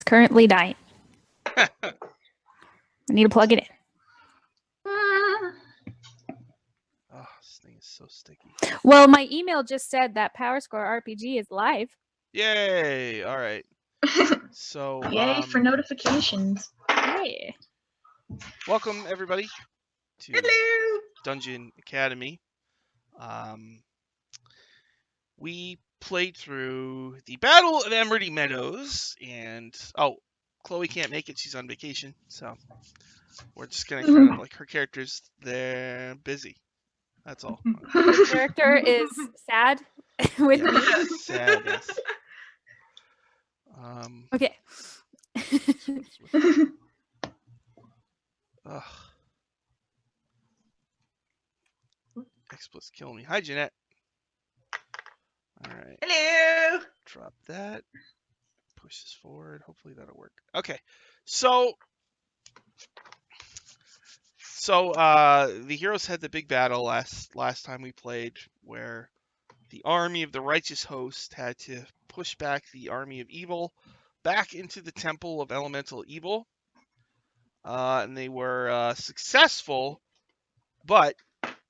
currently dying. I need to plug it in. Oh, this thing is so sticky. Well, my email just said that PowerScore RPG is live. Yay! All right. So, Yay for notifications. Yeah. welcome everybody to Hello. Dungeon Academy. We played through the Battle of Emerald Meadows, and Chloe can't make it; she's on vacation, so we're just gonna kind of like her character's they're busy. That's all. Her character is sad with me. Yes, sad. Yes. Okay. Ugh. Explicit's killing me. Hi, Jeanette. All right. Hello. Drop that. Push this forward. Hopefully that'll work. Okay. So the heroes had the big battle last time we played, where the army of the righteous host had to push back the army of evil back into the temple of elemental evil. And they were successful, but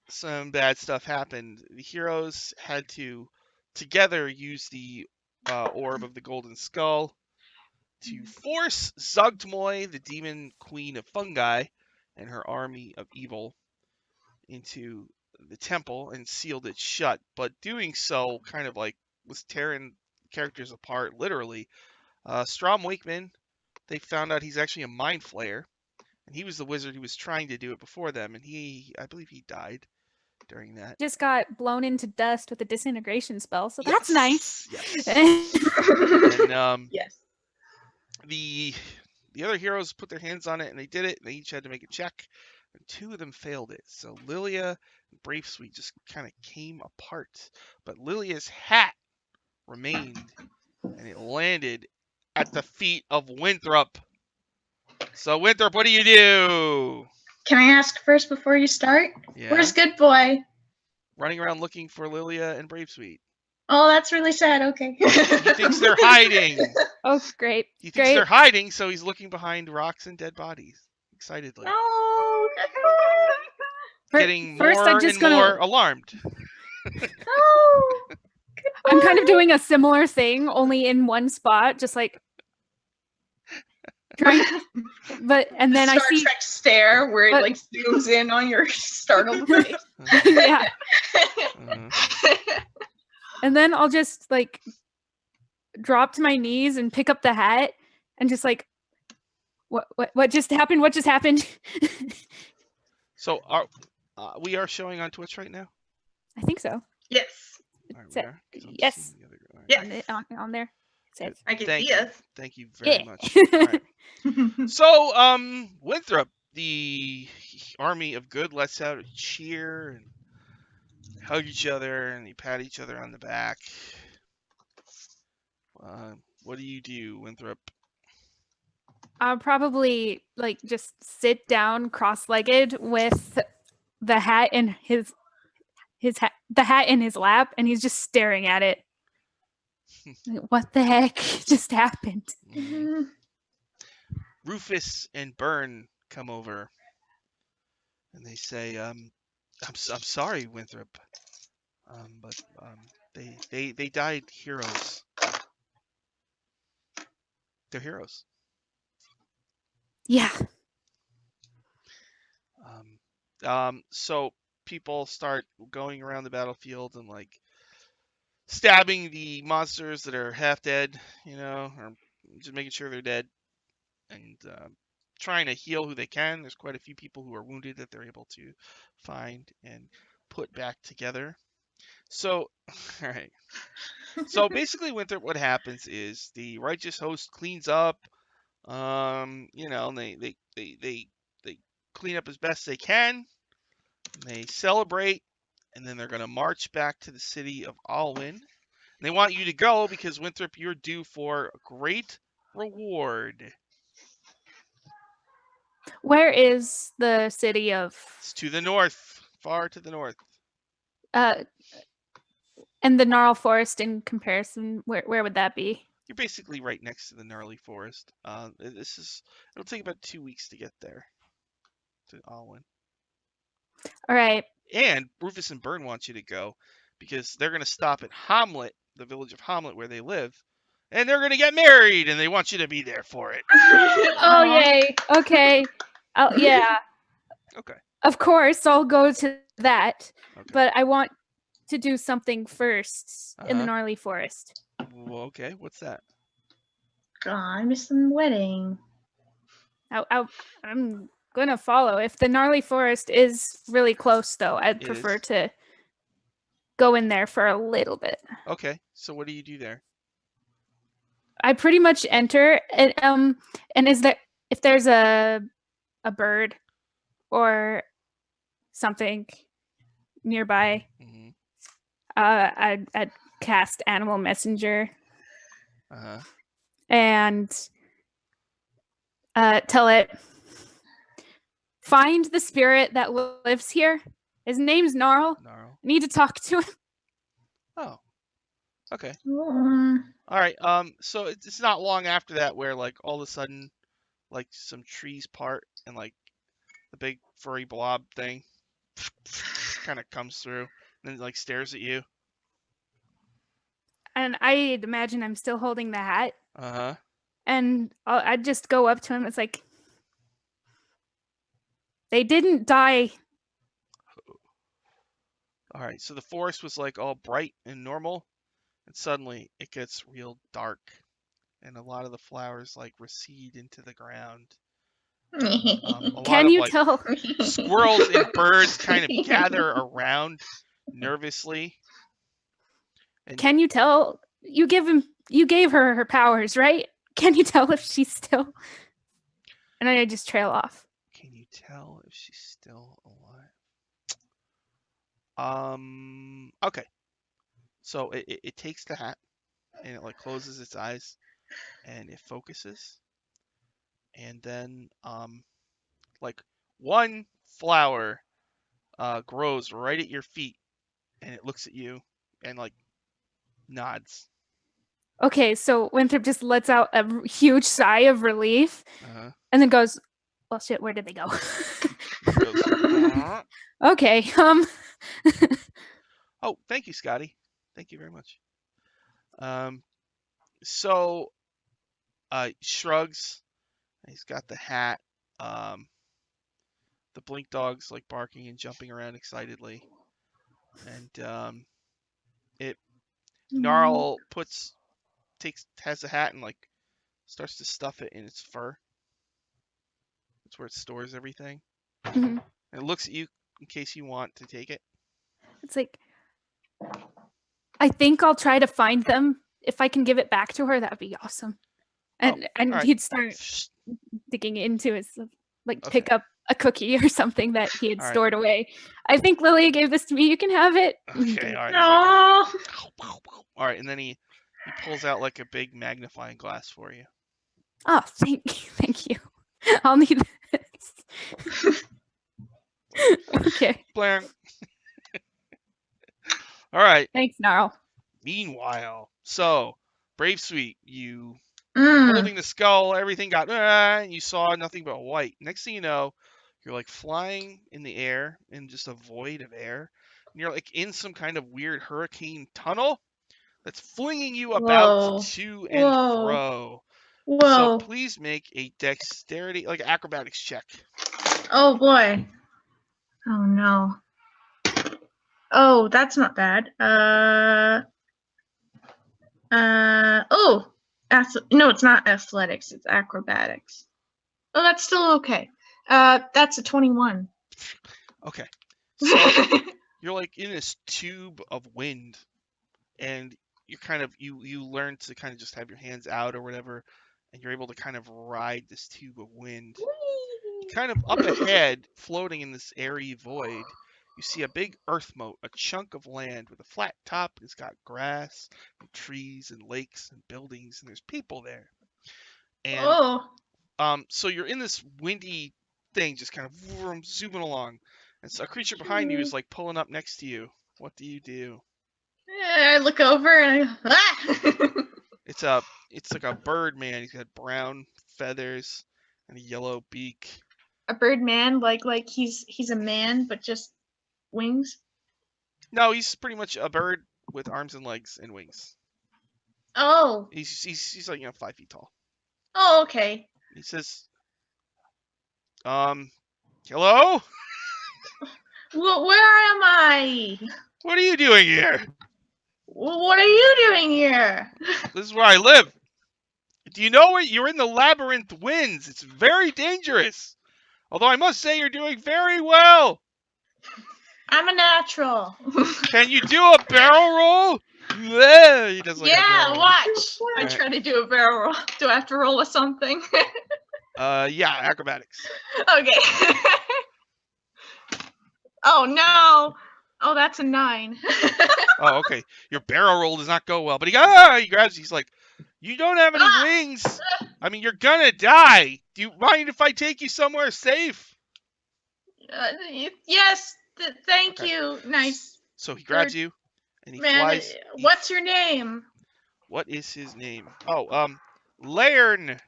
some bad stuff happened. The heroes had to together use the orb of the golden skull to force Zugtmoy, the demon queen of fungi, and her army of evil into the temple and sealed it shut. But doing so kind of like was tearing characters apart, literally. Strom Wakeman, they found out he's actually a mind flayer, and he was the wizard who was trying to do it before them, and I believe he died during that. Just got blown into dust with a disintegration spell, so that's nice. Yes. And Yes. the other heroes put their hands on it, and they did it. And they each had to make a check, and 2 of them failed it. So Lilia and Bravesweet just kind of came apart. But Lilia's hat remained, and it landed at the feet of Winthrop. So Winthrop, what do you do? Can I ask first before you start? Yeah. Where's Good Boy? Running around looking for Lilia and Bravesweet. Oh, that's really sad. Okay. He thinks they're hiding. Oh, great. He thinks they're hiding, so he's looking behind rocks and dead bodies excitedly. No. Getting First, more I'm just and gonna... more alarmed. No. I'm kind of doing a similar thing, only in one spot, just like trying. And then Star I see Trek stare where it like zooms in on your startled face. yeah. And then I'll just like drop to my knees and pick up the hat and just like, what just happened? What just happened? So we are showing on Twitch right now? I think so. Yes. All right, So- we are? 'Cause I'm yes. seeing the other- all right. Yes. On there. It says. I can Thank see you. us. Thank you very Yeah. much. All right. So, Winthrop, the army of good lets out a cheer and hug each other, and they pat each other on the back. What do you do, Winthrop? I'll probably like just sit down cross-legged with the hat in the hat in his lap, and he's just staring at it. Like, what the heck just happened? Rufus and Byrne come over, and they say, I'm sorry, Winthrop, but they died heroes. They're heroes. Yeah. So people start going around the battlefield and like stabbing the monsters that are half dead, or just making sure they're dead, and trying to heal who they can. There's quite a few people who are wounded that they're able to find and put back together. So, all right. So basically, Winthrop, what happens is the righteous host cleans up. And they clean up as best they can. They celebrate, and then they're going to march back to the city of Alwyn. And they want you to go because, Winthrop, you're due for a great reward. Where is the city of? It's to the north, far to the north. And the Gnarl Forest in comparison, where would that be? You're basically right next to the gnarly forest. It'll take about 2 weeks to get there. To Alwyn. All right. And Rufus and Byrne want you to go because they're going to stop at Hamlet, the village of Hamlet where they live, and they're going to get married, and they want you to be there for it. Oh, yay. Okay. Yeah. Okay. Of course, I'll go to that. Okay. But I want to do something first in the Uh-huh. gnarly forest. Well, okay. What's that? God, I missed the wedding. I'm going to follow. If the gnarly forest is really close, though, I'd It prefer is. to go in there for a little bit. Okay. So what do you do there? I pretty much enter, and is there, if there's a bird or something nearby, Mm-hmm. I'd cast Animal Messenger Uh-huh. and tell it, find the spirit that lives here. His name's Gnarl. Gnarl. I need to talk to him. Oh. Okay. Oh, All right. So it's not long after that where like all of a sudden, like some trees part and like the big furry blob thing kind of comes through and then like stares at you. And I'd imagine I'm still holding the hat. Uh-huh. And I'd just go up to him. It's like, they didn't die. All right. So the forest was like all bright and normal, and suddenly it gets real dark, and a lot of the flowers like recede into the ground. A lot Can of you like tell? squirrels and birds kind of gather around nervously. And Can you tell? You gave her powers, right? Can you tell if she's still? And I just trail off. can you tell if she's still alive? Okay. So it takes the hat and it like closes its eyes and it focuses. And then like one flower grows right at your feet and it looks at you and like nods. Okay, so Winthrop just lets out a huge sigh of relief, Uh-huh. and then goes, "Well, shit, where did they go?" It goes, "Uh-huh." Okay. Oh, thank you, Scotty. Thank you very much. So shrugs. He's got the hat. The blink dog's like barking and jumping around excitedly, and it Gnarl has the hat and like starts to stuff it in its fur. That's where it stores everything. Mhm. And it looks at you in case you want to take it. It's like, I think I'll try to find them. If I can give it back to her, that would be awesome. And all right. he'd start digging into his, like, Okay. pick up a cookie or something that he had All right. stored away. I think Lilia gave this to me. You can have it. Okay, all right. no. All right, and then he pulls out like a big magnifying glass for you. Oh, thank you. I'll need this. Okay. Blank. All right. Thanks, Gnarl. Meanwhile, so Bravesweet, you Mm. holding the skull, everything got, and you saw nothing but white. Next thing you know, you're like flying in the air in just a void of air. And you're like in some kind of weird hurricane tunnel that's flinging you about Whoa. to and Whoa. fro. Whoa. So please make a dexterity, like acrobatics check. Oh boy. Oh no. Oh, that's not bad. Oh, no, it's not athletics. It's acrobatics. Oh, that's still okay. That's a 21. Okay. So you're like in this tube of wind, and you kind of you learn to kind of just have your hands out or whatever, and you're able to kind of ride this tube of wind. Kind of up ahead, floating in this airy void, you see a big earth moat, a chunk of land with a flat top. It's got grass and trees and lakes and buildings, and there's people there. And Oh. so you're in this windy thing, just kind of zooming along. And so a creature behind you is like pulling up next to you. What do you do? I look over and I. Ah! It's a It's like a bird man. He's got brown feathers and a yellow beak. A bird man, like he's a man, but just wings. No, he's pretty much a bird with arms and legs and wings. Oh. He's like 5 feet tall. Oh, okay. He says, hello? Where am I? What are you doing here? What are you doing here? This is where I live. Do you know it? You're in the Labyrinth Winds. It's very dangerous. Although I must say you're doing very well. I'm a natural. Can you do a barrel roll? Yeah, he does like a barrel roll. Watch. I Alright. try to do a barrel roll. Do I have to roll with something? Yeah, acrobatics. Okay. Oh no. Oh, that's a 9. Oh, okay. Your barrel roll does not go well. But he grabs. He's like, you don't have any wings. I mean, you're gonna die. Do you mind if I take you somewhere safe? Yes. Thank Okay. you. Nice. So he grabs you, and he Man, flies. what's your name? What is his name? Oh, Lairn.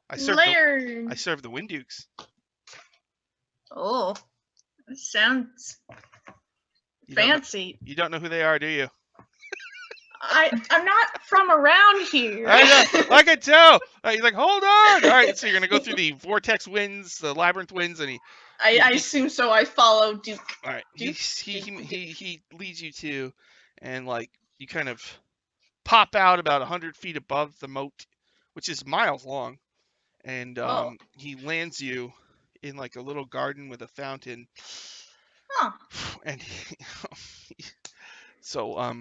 I serve the Wind Dukes. Oh, that sounds fancy. You don't know who they are, do you? I'm not from around here. I know. I can tell. He's like, hold on. All right, so you're gonna go through the vortex winds, the labyrinth winds, and I assume so. I follow Duke. all right. He leads you to, and like you kind of pop out about 100 feet above the moat, which is miles long, and he lands you in like a little garden with a fountain. Huh. And so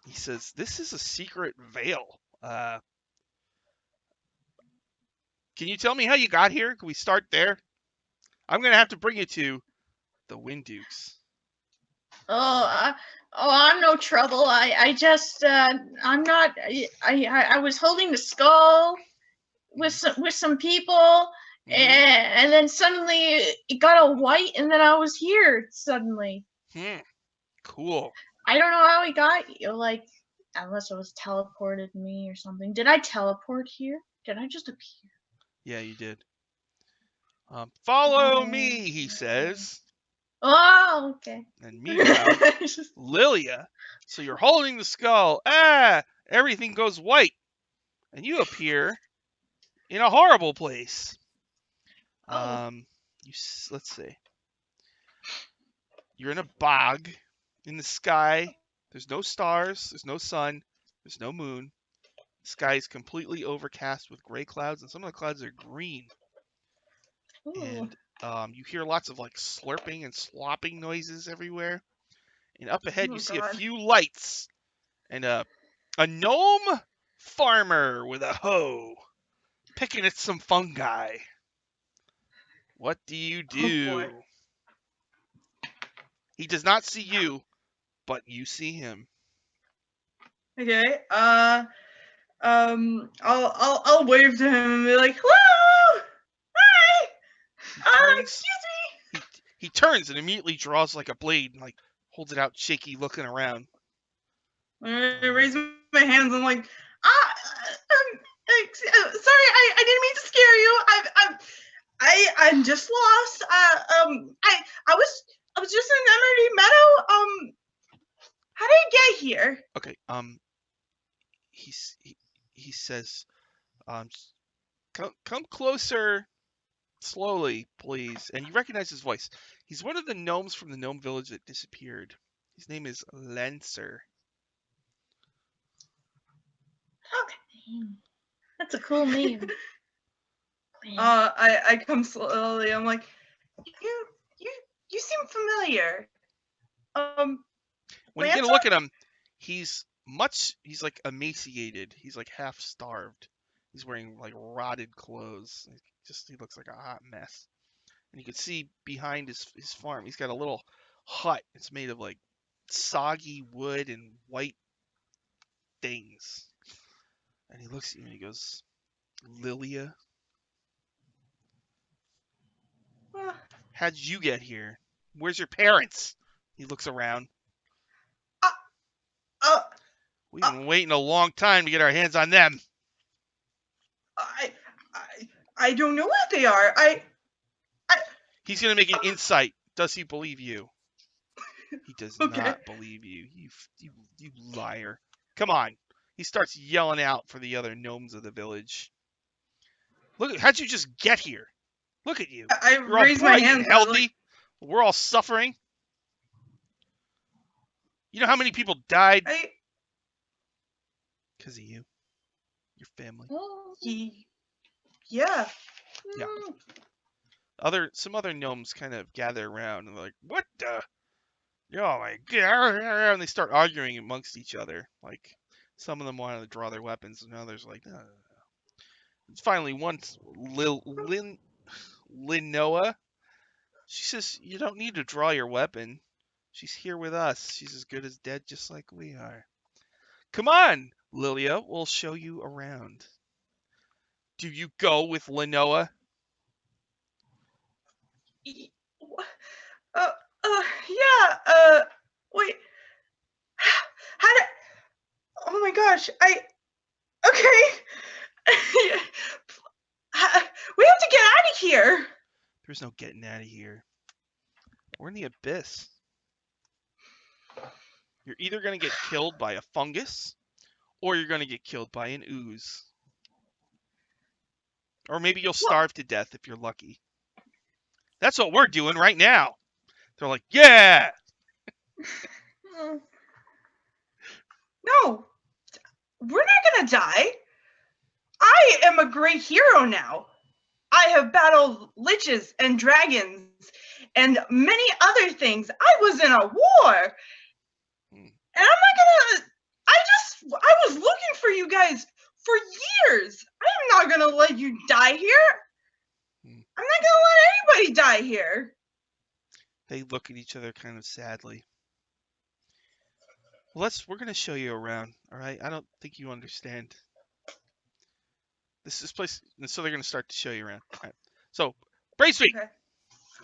he says, "This is a secret veil. Can you tell me how you got here? Can we start there? I'm gonna have to bring you to the Wind Dukes." I'm no trouble. I just I'm not. I was holding the skull with some people, and then suddenly it got all white, and then I was here suddenly. Cool. I don't know how he got you. Like, unless it was teleported me or something. Did I teleport here? Did I just appear? Yeah, you did. Follow me, he says. Oh, okay. And meanwhile, Lilia, so you're holding the skull. Everything goes white. And you appear in a horrible place. Let's see. You're in a bog in the sky. There's no stars. There's no sun. There's no moon. The sky is completely overcast with gray clouds, and some of the clouds are green. Ooh. And you hear lots of like slurping and slopping noises everywhere. And up ahead, you see a few lights and a gnome farmer with a hoe picking at some fungi. What do you do? boy. He does not see you, but you see him. Okay. I'll wave to him and be like, "Hello! Hi! Excuse me!" He turns and immediately draws like a blade and like holds it out, shaky, looking around. I raise my hands. I'm like, sorry, I didn't mean to scare you. I'm just lost. I was just in Emerald Meadow. How did I get here? Okay. He says, come closer, slowly, please. And you recognize his voice. He's one of the gnomes from the gnome village that disappeared. His name is Lancer. Okay. That's a cool name. I come slowly. I'm like, you seem familiar. When you get a look at him, he's like emaciated. He's like half starved. He's wearing like rotted clothes. He looks like a hot mess. And you can see behind his farm, he's got a little hut. It's made of like soggy wood and white things. And he looks at you and he goes, "Lilia, how'd you get here? Where's your parents?" He looks around. We've been waiting a long time to get our hands on them. I don't know what they are. He's going to make an insight. Does he believe you? He does Okay. not believe you. You liar. Come on. He starts yelling out for the other gnomes of the village. Look, how'd you just get here? Look at you. I You're all raise my bright hand. and healthy. We're all suffering. You know how many people died because of you? Your family. Yeah. Yeah. Some other gnomes kind of gather around and they're like, what the? Oh my god. And they start arguing amongst each other. Like, some of them want to draw their weapons, and others like, no. Finally, once Linoa, she says, you don't need to draw your weapon. She's here with us. She's as good as dead, just like we are. Come on, Lilia. We'll show you around. Do you go with Linoa? Yeah. Wait. How did? Oh my gosh. Okay. We have to get out of here. There's no getting out of here. We're in the abyss. You're either going to get killed by a fungus, or you're going to get killed by an ooze. Or maybe you'll starve to death if you're lucky. That's what we're doing right now. They're like, yeah! No. We're not gonna die. I am a great hero now. I have battled liches and dragons and many other things. I was in a war. And I'm not gonna... I was looking for you guys for years. I'm not gonna let you die here. I'm not gonna let anybody die here. They look at each other kind of sadly. Well, we're going to show you around, all right? I don't think you understand. This place, and so they're going to start to show you around. All right. So, Bravesweet. Okay.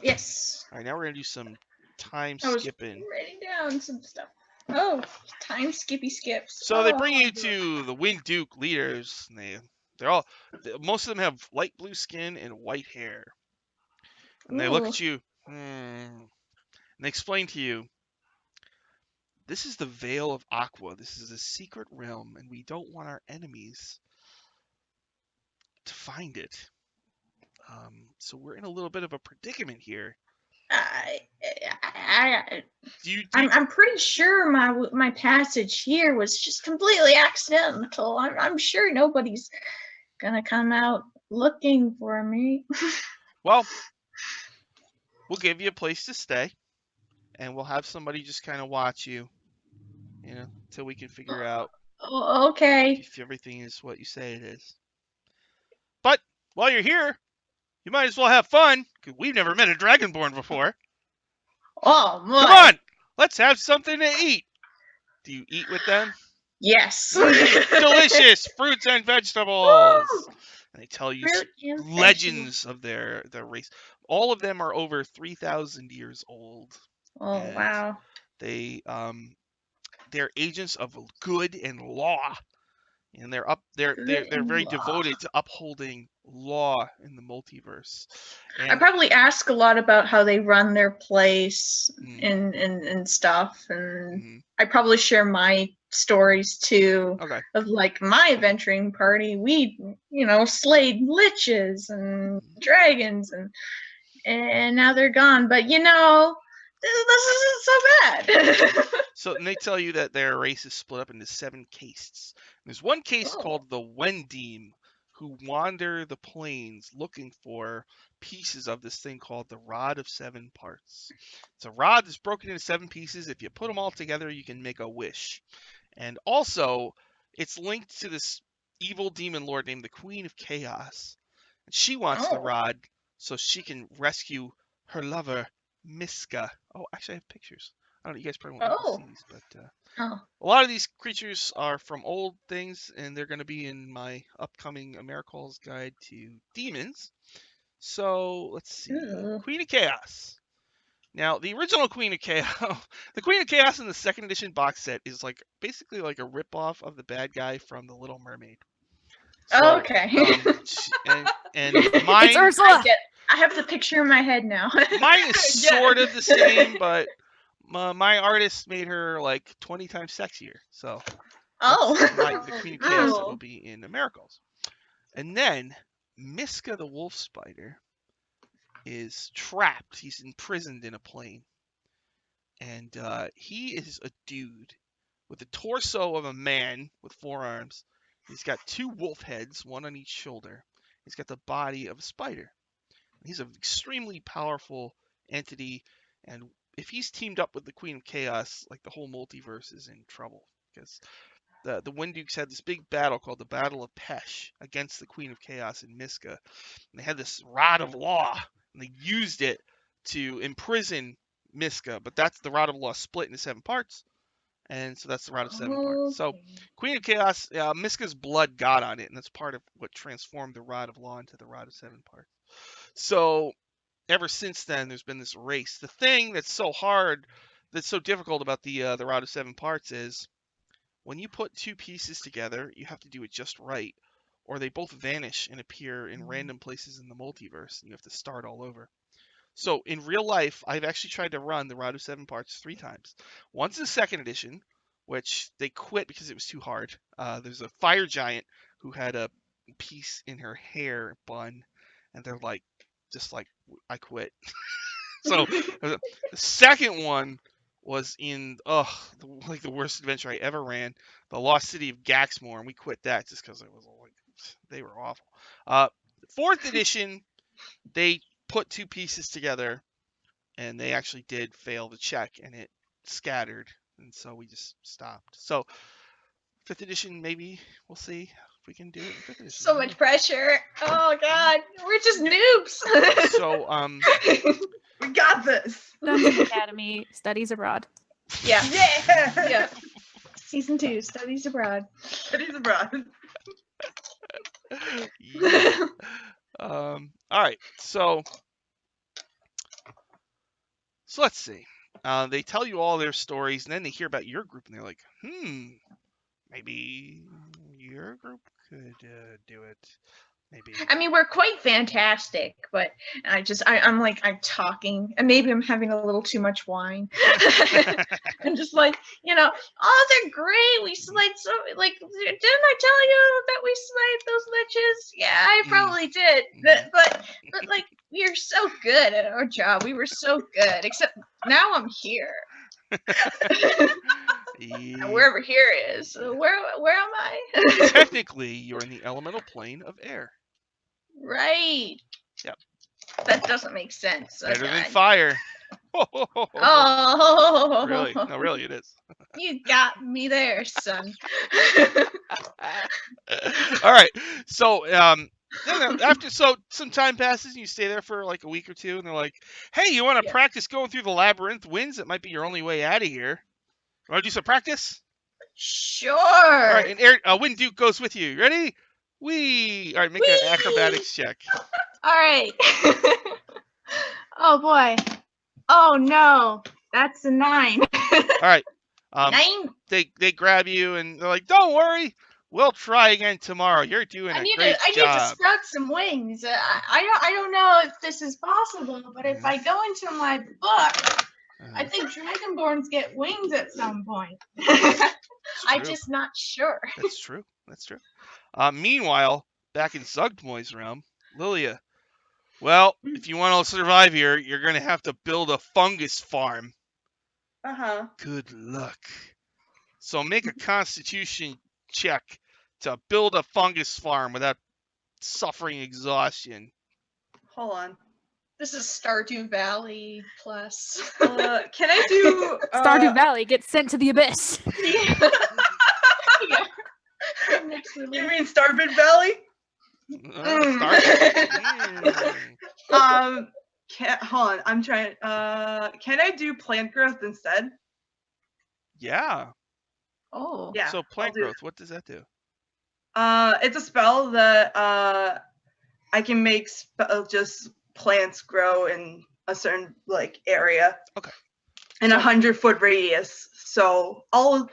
Yes. All right, now we're going to do some time I was skipping. writing down some stuff. Oh, time skippy skips. So they bring you to the Wind Duke leaders. And most of them have light blue skin and white hair. And they look at you, and they explain to you, this is the Vale of Aqua. This is a secret realm, and we don't want our enemies to find it. So we're in a little bit of a predicament here. I'm pretty sure my passage here was just completely accidental. I'm sure nobody's gonna come out looking for me. Well, we'll give you a place to stay, and we'll have somebody just kind of watch you, until we can figure out Okay. if everything is what you say it is. But while you're here, you might as well have fun, because we've never met a Dragonborn before. Oh, my. Come on, let's have something to eat. Do you eat with them? Yes. Delicious fruits and vegetables. And they tell you Fruit legends of their race. All of them are over 3,000 years old. Oh, and wow. They're agents of good and law, and they're very devoted to upholding law in the multiverse. And I probably ask a lot about how they run their place and stuff, and I probably share my stories too. Okay. Of like my adventuring party, we slayed liches and dragons, and now they're gone. But this isn't so bad. So and they tell you that their race is split up into 7 castes. There's one caste called the Wendim, who wander the plains looking for pieces of this thing called the Rod of 7 Parts. It's a rod that's broken into 7 pieces. If you put them all together, you can make a wish. And also, it's linked to this evil demon lord named the Queen of Chaos. And she wants the rod so she can rescue her lover, Miska. Oh, actually, I have pictures. I don't know, you guys probably won't be able to see these, but a lot of these creatures are from old things, and they're going to be in my upcoming Americal's Guide to Demons. So, let's see. Queen of Chaos. Now, the original Queen of Chaos, the Queen of Chaos in the second edition box set is like basically like a ripoff of the bad guy from The Little Mermaid. So, Okay. and It's mine, Ursula. I have the picture in my head now. mine is Yeah. sort of the same, but my artist made her like 20 times sexier. So Oh. the Queen of Chaos Cool. will be in Americals. And then Miska the Wolf Spider is trapped. He's imprisoned in a plane. And he is a dude with the torso of a man with 4 arms. He's got 2 wolf heads, 1 on each shoulder. He's got the body of a spider. He's an extremely powerful entity, and if he's teamed up with the Queen of Chaos, like the whole multiverse is in trouble, because the Windukes had this big battle called the Battle of Pesh against the Queen of Chaos in Miska. And they had this Rod of Law, and they used it to imprison Miska, but that's the Rod of Law split into 7 parts, and so that's the Rod of 7 parts. So Queen of Chaos, Miska's blood got on it, and that's part of what transformed the Rod of Law into the Rod of 7 parts. So ever since then, there's been this race. The thing that's so hard, that's so difficult about the Rod of 7 parts is when you put 2 pieces together, you have to do it just right, or they both vanish and appear in random places in the multiverse, and you have to start all over. So in real life, I've actually tried to run the Rod of 7 parts 3 times. Once in second edition, which they quit because it was too hard. There's a fire giant who had a piece in her hair bun, and they're like, just like, I quit. So the second one was in like the worst adventure I ever ran, the Lost City of Gaxmore, and we quit that just because it was like they were awful. 4th edition, they put 2 pieces together, and they actually did fail the check, and it scattered, and so we just stopped. So 5th edition, maybe we'll see if we can do it in 5th edition. So much pressure. Oh God, we're just noobs. So We got this. Dungeon Academy studies abroad. Yeah. Yeah. Yeah. Season 2, studies abroad. Studies abroad. yeah. All right, so let's see. They tell you all their stories, and then they hear about your group, and they're like, maybe your group could do it. Maybe. I mean, we're quite fantastic, but I'm talking, and maybe I'm having a little too much wine. I'm just like, oh, they're great. We slayed didn't I tell you that we slayed those liches? Yeah, I probably did. But like, we're so good at our job. We were so good, except now I'm here. Yeah. Wherever here is. Where am I? Technically, you're in the elemental plane of air. Right. Yep. That doesn't make sense. Better than fire. Oh. Really? No, really, it is. You got me there, son. All right. So, after some time passes, and you stay there for like a week or 2, and they're like, "Hey, you want to practice going through the labyrinth winds? It might be your only way out of here. You want to do some practice?" Sure. All right, and Wind Duke goes with you. Ready? All right, make an acrobatics check. All right. Oh boy. Oh no, that's a 9. All right. 9. They grab you and they're like, "Don't worry, we'll try again tomorrow. You're doing a great I job." need to sprout some wings. I don't know if this is possible, but if I go into my book, I think Dragonborns get wings at some point. I'm just not sure. That's true. Meanwhile, back in Zugmoy's realm, Lilia. Well, if you want to survive here, you're going to have to build a fungus farm. Uh-huh. Good luck. So make a constitution check to build a fungus farm without suffering exhaustion. Hold on. This is Stardew Valley plus. Can I do Stardew Valley gets sent to the abyss. Yeah. You mean Starbit Valley? Hold on. I'm trying. Can I do plant growth instead? Yeah. Oh. Yeah. So plant growth, what does that do? It's a spell that I can make just plants grow in a certain like area. Okay. In 100-foot radius. So I'll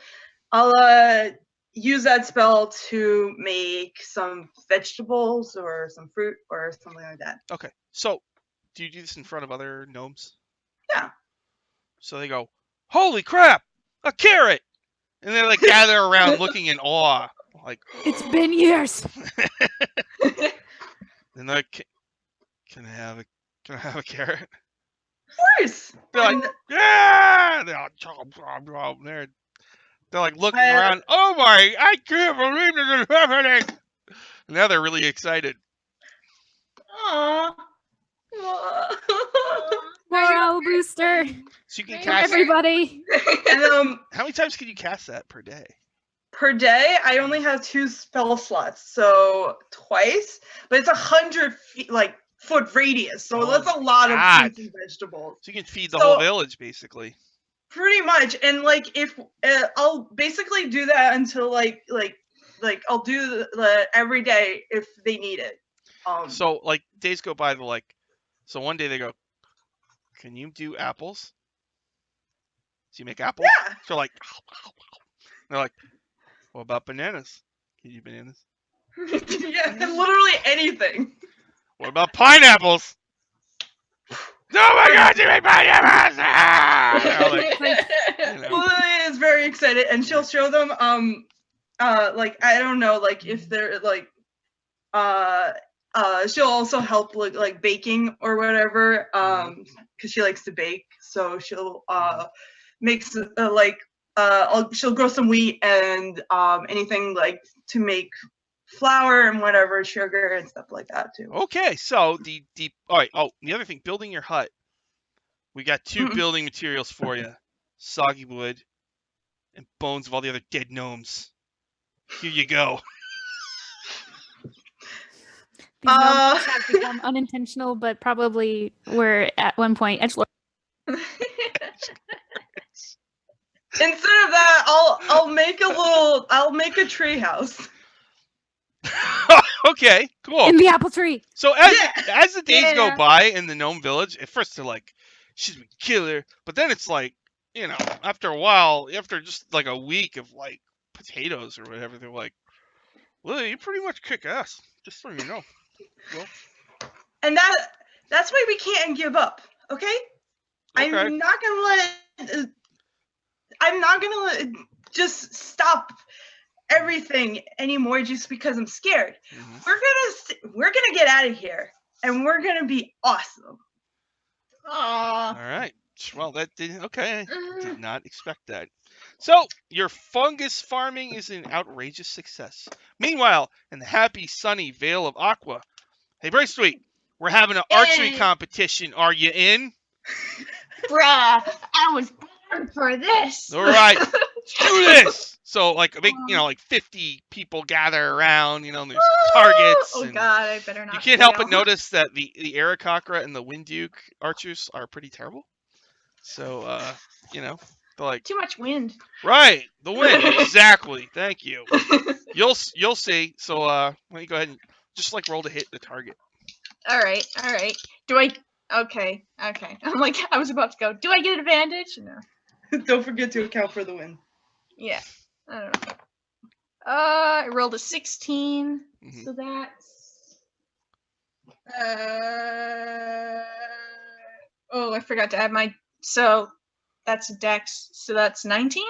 use that spell to make some vegetables or some fruit or something like that. Okay. So, do you do this in front of other gnomes? Yeah. So they go, "Holy crap, a carrot!" And they like gather around, looking in awe, like, It's been years. And they're like, "Can I have a carrot?" Of course. They're like, "Yeah!" They're all chomp, chomp, chomp. They're like looking around. Oh my! I can't believe this is happening. And now they're really excited. Aww. Morale booster. So you can For cast. everybody. And How many times can you cast that per day? per day, I only have 2 spell slots, so twice. But it's 100 feet, like foot radius, so that's a lot of fruits and vegetables. So you can feed the whole village, basically. Pretty much, and like if I'll basically do that until like I'll do the every day if they need it. So like days go by, so one day they go, "Can you do apples?" So you make apples. Yeah. So like, they're like, "What about bananas? Can you do bananas?" Yeah, literally anything. What about pineapples? Oh my God, you make pineapples! Lily is very excited, and she'll show them like I don't know, like if they're like she'll also help like baking or whatever because she likes to bake, so she'll make she'll grow some wheat and anything like to make flour and whatever, sugar and stuff like that too. Okay, so all right. Oh, the other thing, building your hut. We got 2 building materials for you: soggy wood and bones of all the other dead gnomes. Here you go. These gnomes have become unintentional, but probably were at one point edgelord. Instead of that, I'll make a tree house. Okay, cool. In the apple tree. So as the days go by in the gnome village, at first they're like, "She's a killer," but then it's like, after a while, after just like a week of like potatoes or whatever, they're like, "Well, you pretty much kick ass." Just so you know. Well, and that's why we can't give up, okay? I'm not gonna let just stop everything anymore just because I'm scared. We're gonna get out of here, and we're gonna be awesome. All right. Well, that didn't. Okay, I did not expect that. So your fungus farming is an outrageous success. Meanwhile, in the happy, sunny Vale of Aqua, hey, Bravesweet, we're having an archery competition. Are you in? Bruh, I was born for this. All right, let's do this. So like a big, like 50 people gather around. There's targets. Oh God, I better not. You can't help but notice that the Aarakocra and the Windduke archers are pretty terrible. So they're like too much wind. Right, the wind. Exactly. Thank you. You'll see. So why don't you go ahead and just like roll to hit the target. All right. Do I? Okay. I'm like, I was about to go. Do I get advantage? No. Don't forget to account for the wind. Yeah. I don't know. I rolled a 16, so that's. I forgot to add my. So that's a dex. So that's 19.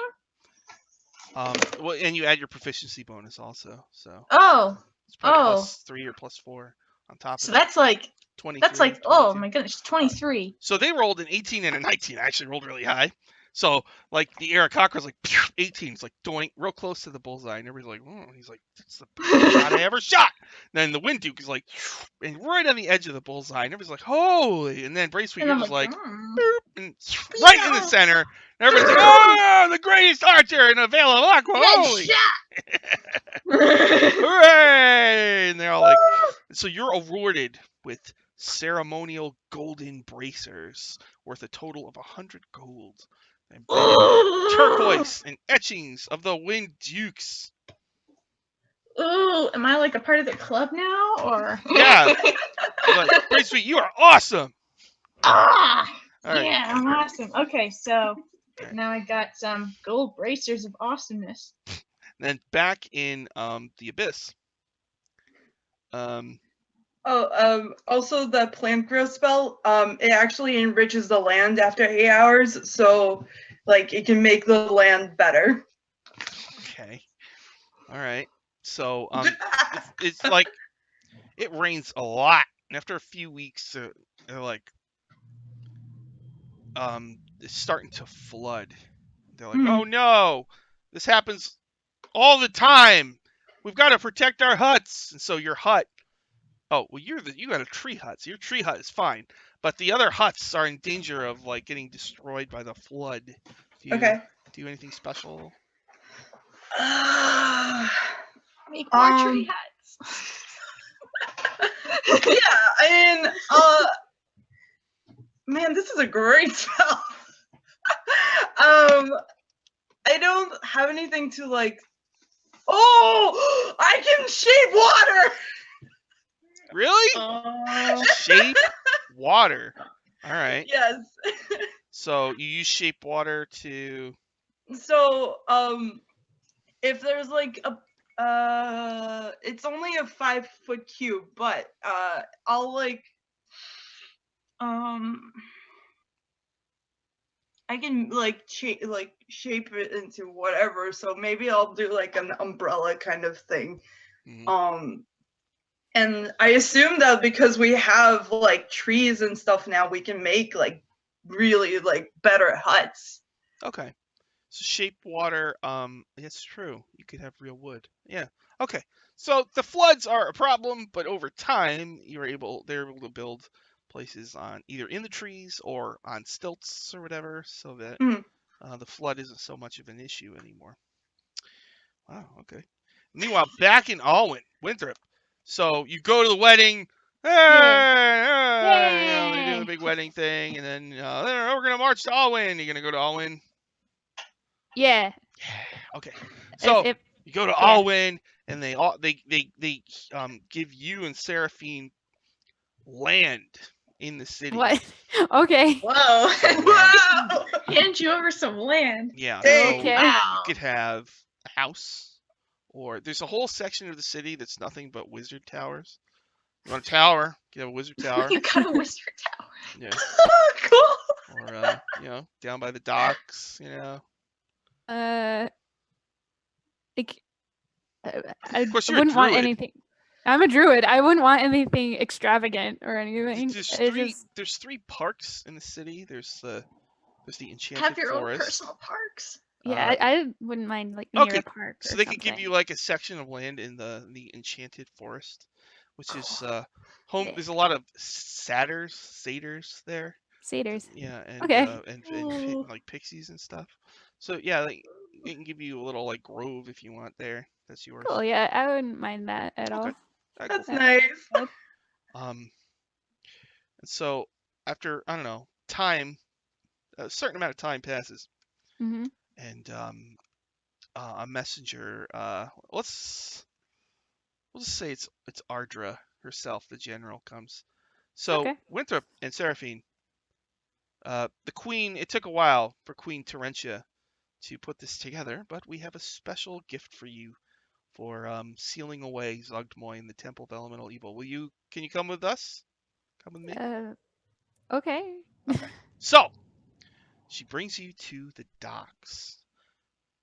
Well, and you add your proficiency bonus also. So. Oh. It's probably +3 or +4 on top of that. So that's like. 23. That's like 22. Oh my goodness, 23. So they rolled an 18 and a 19. I actually rolled really high. So like the Aarakocra's like 18. It's like doink, real close to the bullseye, and everybody's like, "Oh," he's like, "That's the best shot I ever shot." And then the Windduke is like, and right on the edge of the bullseye, and everybody's like, "Holy!" And then Bravesweet is like, boop, and right in the center. And everybody's like, "Oh, the greatest archer in the Vale of Aqua!" Holy! Hooray! And they're all like, so you're awarded with ceremonial golden bracers worth a total of 100 gold. And turquoise and etchings of the Winddukes. Ooh, am I like a part of the club now, or? Yeah. But Bravesweet, you are awesome. Ah! All right. Yeah, I'm awesome. Okay, so Alright. now I got some gold bracers of awesomeness. Then back in the abyss. Also the plant growth spell, it actually enriches the land after 8 hours, so like it can make the land better. Okay. All right. So it's like it rains a lot, and after a few weeks, they're like it's starting to flood. They're like, oh no, this happens all the time. We've got to protect our huts. And so your hut. Oh well, you got a tree hut, so your tree hut is fine, but the other huts are in danger of like getting destroyed by the flood. Do you Okay. do anything special? Make more tree huts. Yeah, I mean, man, this is a great spell. I don't have anything to like. Oh, I can shape water. Really? Shape water. All right. Yes. So you use shape water to. So, if there's like a, it's only a 5-foot cube, but I'll like, I can like shape it into whatever. So maybe I'll do like an umbrella kind of thing. Mhm. And I assume that because we have like trees and stuff now, we can make like really like better huts. Okay. So shape water. It's true. You could have real wood. Yeah. Okay. So the floods are a problem, but over time they're able to build places on either in the trees or on stilts or whatever, so that the flood isn't so much of an issue anymore. Wow. Okay. Meanwhile, back in Alwyn, Winthrop. So you go to the wedding. Hey, they do the big wedding thing, and then we're gonna march to Alwyn. You're gonna go to Alwyn. Yeah. Okay. So If you go to Alwyn, and they give you and Seraphine land in the city. what? Okay. Whoa. Wow. Hand you over some land. Yeah. Dang. So Okay. you could have a house, or there's a whole section of the city that's nothing but wizard towers. You want a tower? You can have a wizard tower. You got a wizard tower. Yeah. Cool. Or down by the docks. Like, I Of course, you're a wouldn't want druid. anything. I'm a druid. I wouldn't want anything extravagant or anything. There's 3 parks in the city. There's the enchanted Have your forest. own personal parks. Yeah, I wouldn't mind like near Okay, a park. So or they could give something. you like a section of land in the enchanted forest, which is home. There's a lot of satyrs there. Satyrs. Yeah, and Okay. and like pixies and stuff. So yeah, like it can give you a little like grove if you want there. That's yours. Cool. Yeah, I wouldn't mind that at all. Okay. Alright, That's cool. nice. And so after I don't know time, a certain amount of time passes, Mm-hmm. and a messenger. We'll just say it's Ardra herself, the general, comes. So Okay. Winthrop and Seraphine, the queen. It took a while for Queen Terentia to put this together, but we have a special gift for you for sealing away Zugdmoy in the Temple of Elemental Evil. Can you come with us? Come with me. Okay. Okay. So she brings you to the docks.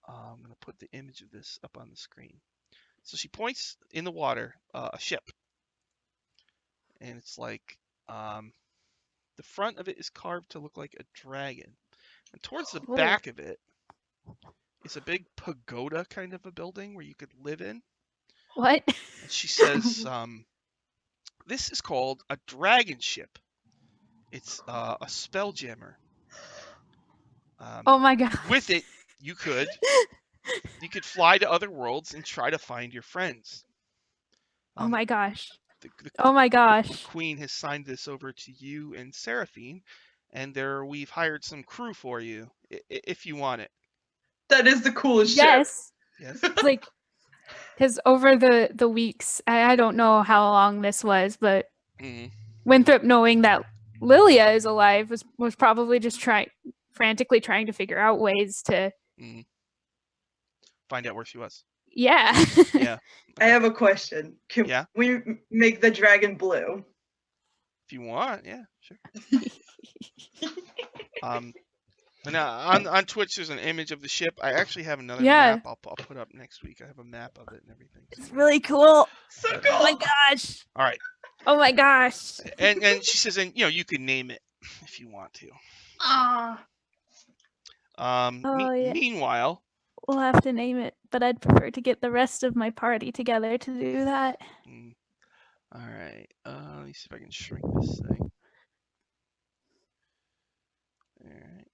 I'm going to put the image of this up on the screen. So she points in the water, a ship. And it's like, the front of it is carved to look like a dragon. And towards the back of it is a big pagoda kind of a building where you could live in. What? And she says, this is called a dragon ship. It's a Spelljammer. Oh my god. With it, you could fly to other worlds and try to find your friends. Oh my gosh. The Oh my gosh. queen has signed this over to you and Seraphine, and we've hired some crew for you if you want it. That is the coolest Yes. Yes. It's like, because over the weeks, I don't know how long this was, but Mhm. Winthrop knowing that Lilia is alive was probably just frantically trying to figure out ways to find out where she was. Yeah. Yeah. I have a question. Can we make the dragon blue? If you want, yeah, sure. But now on Twitch there's an image of the ship. I actually have another map I'll put up next week. I have a map of it and everything. So. It's really cool. So cool. Oh my gosh. All right. Oh my gosh. And she says, and you can name it if you want to. Meanwhile, we'll have to name it, but I'd prefer to get the rest of my party together to do that. All right. Let me see if I can shrink this thing. All right.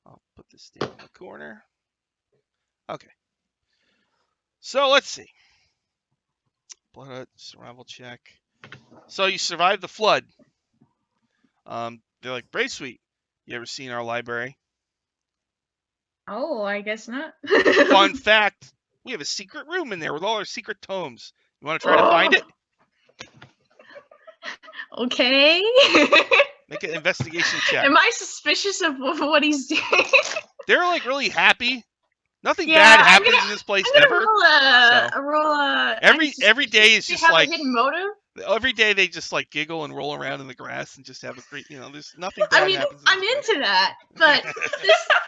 I'll put this down in the corner. Okay. So let's see. Blood survival check. So you survived the flood. They're like, Bravesweet, you ever seen our library? Oh, I guess not. Fun fact, we have a secret room in there with all our secret tomes. You want to try to find it? Okay. Make an investigation check. Am I suspicious of what he's doing? They're like really happy. Nothing bad happens in this place ever. Every day is just like a hidden motive. Every day they just like giggle and roll around in the grass and just have a great, there's nothing bad happens. I'm into that, but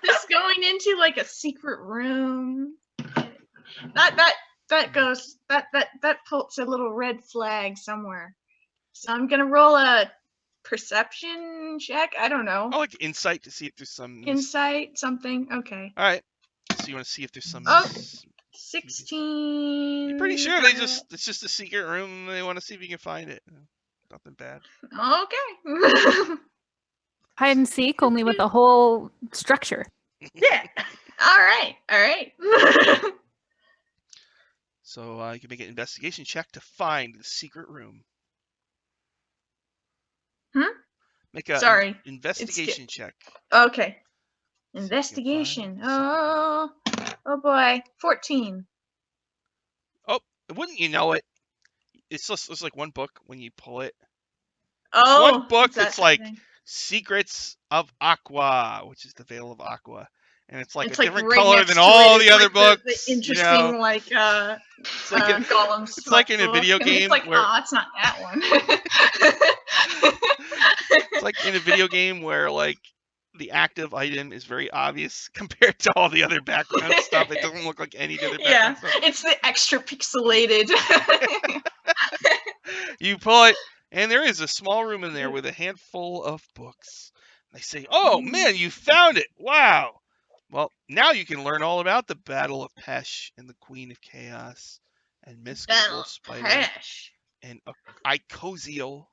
this going into like a secret room, that puts a little red flag somewhere. So I'm gonna roll a perception check. I don't know. I like insight to see if there's some insight something. Okay. All right. So you want to see if there's some. 16. You're pretty sure it's just a secret room and they want to see if you can find it. Nothing bad. Okay. Hide and seek, only with a whole structure. Yeah. All right. So you can make an investigation check to find the secret room. Make a investigation check. Okay. Investigation. Oh boy. 14. Oh, wouldn't you know it? It's like one book when you pull it. Oh, one book that's like Secrets of Aqua, which is the Vale of Aqua. And it's like a different color than all the other books. The interesting, it's like Gollum's it's like in a video game. It's like, it's not that one. It's like in a video game where like the active item is very obvious compared to all the other background stuff. It doesn't look like any other background stuff. It's the extra pixelated. You pull it, and there is a small room in there with a handful of books. They say, "Oh man, you found it! Wow! Well, now you can learn all about the Battle of Pesh and the Queen of Chaos and Miss Wolf Spider and Icosiel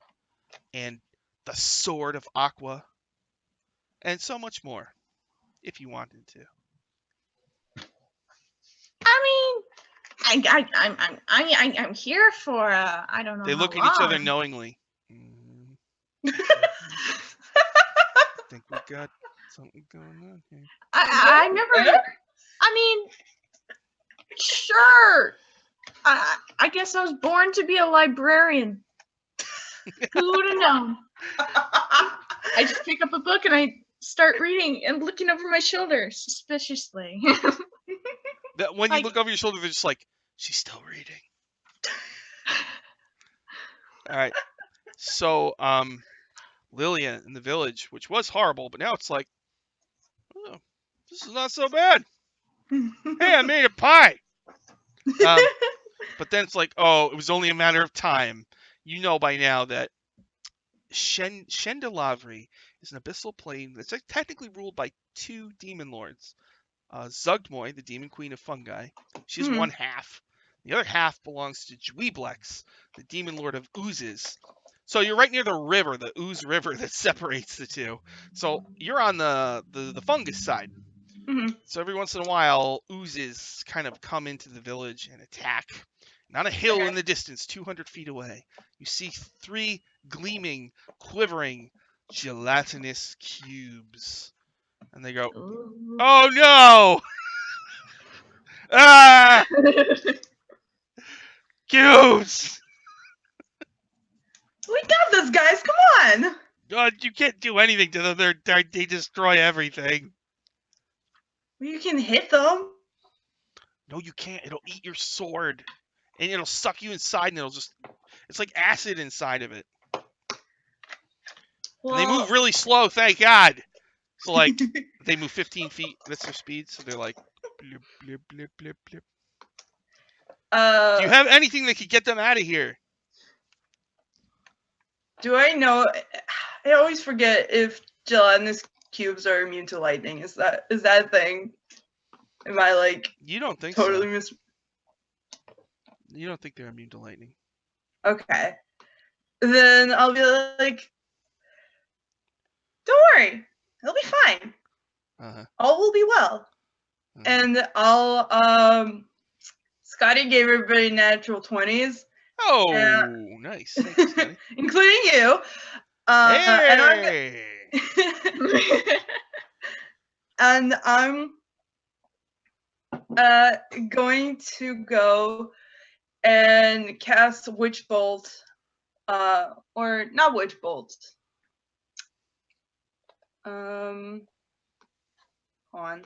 and the Sword of Aqua and so much more, if you wanted to." I'm here for I don't know. They look at each other knowingly. I think we got something going on here. I never. Sure. I guess I was born to be a librarian. Who would have known? I just pick up a book and I start reading and looking over my shoulder suspiciously. When you look over your shoulder, they're just like, she's still reading. All right. So, Lilia in the village, which was horrible, but now it's like, oh, this is not so bad. Hey, I made a pie. But then it's like, oh, it was only a matter of time. You know by now that Shendelavri is an abyssal plane that's technically ruled by two demon lords. Zugmoy, the demon queen of fungi, she's one half. The other half belongs to Dweeblex, the demon lord of oozes. So you're right near the river, the ooze river that separates the two. So you're on the fungus side. So every once in a while, oozes kind of come into the village and attack. And on a hill in the distance, 200 feet away, you see 3 gleaming, quivering, gelatinous cubes. And they go, "Oh no! Ah! Cubes!" We We got this, guys. Come on. You can't do anything to them. They destroy everything. You can hit them. No, you can't. It'll eat your sword. And it'll suck you inside, and it's like acid inside of it. Well, And they move really slow, thank God. So, like, they move 15 feet. That's their speed, so they're like, blip, blip, blip, blip, blip. Do you have anything that could get them out of here? Do I know? I always forget if gelatinous cubes are immune to lightning. Is that a thing? Am I like You don't think totally so. You don't think they're immune to lightning. Okay. Then I'll be like, don't worry, it'll be fine. All will be well. And I'll Scotty gave everybody natural 20s. Oh, nice. Thanks, Scotty. Including you. Hey! And I'm going to go and cast Witch Bolt, or not Witch Bolt. Hold on.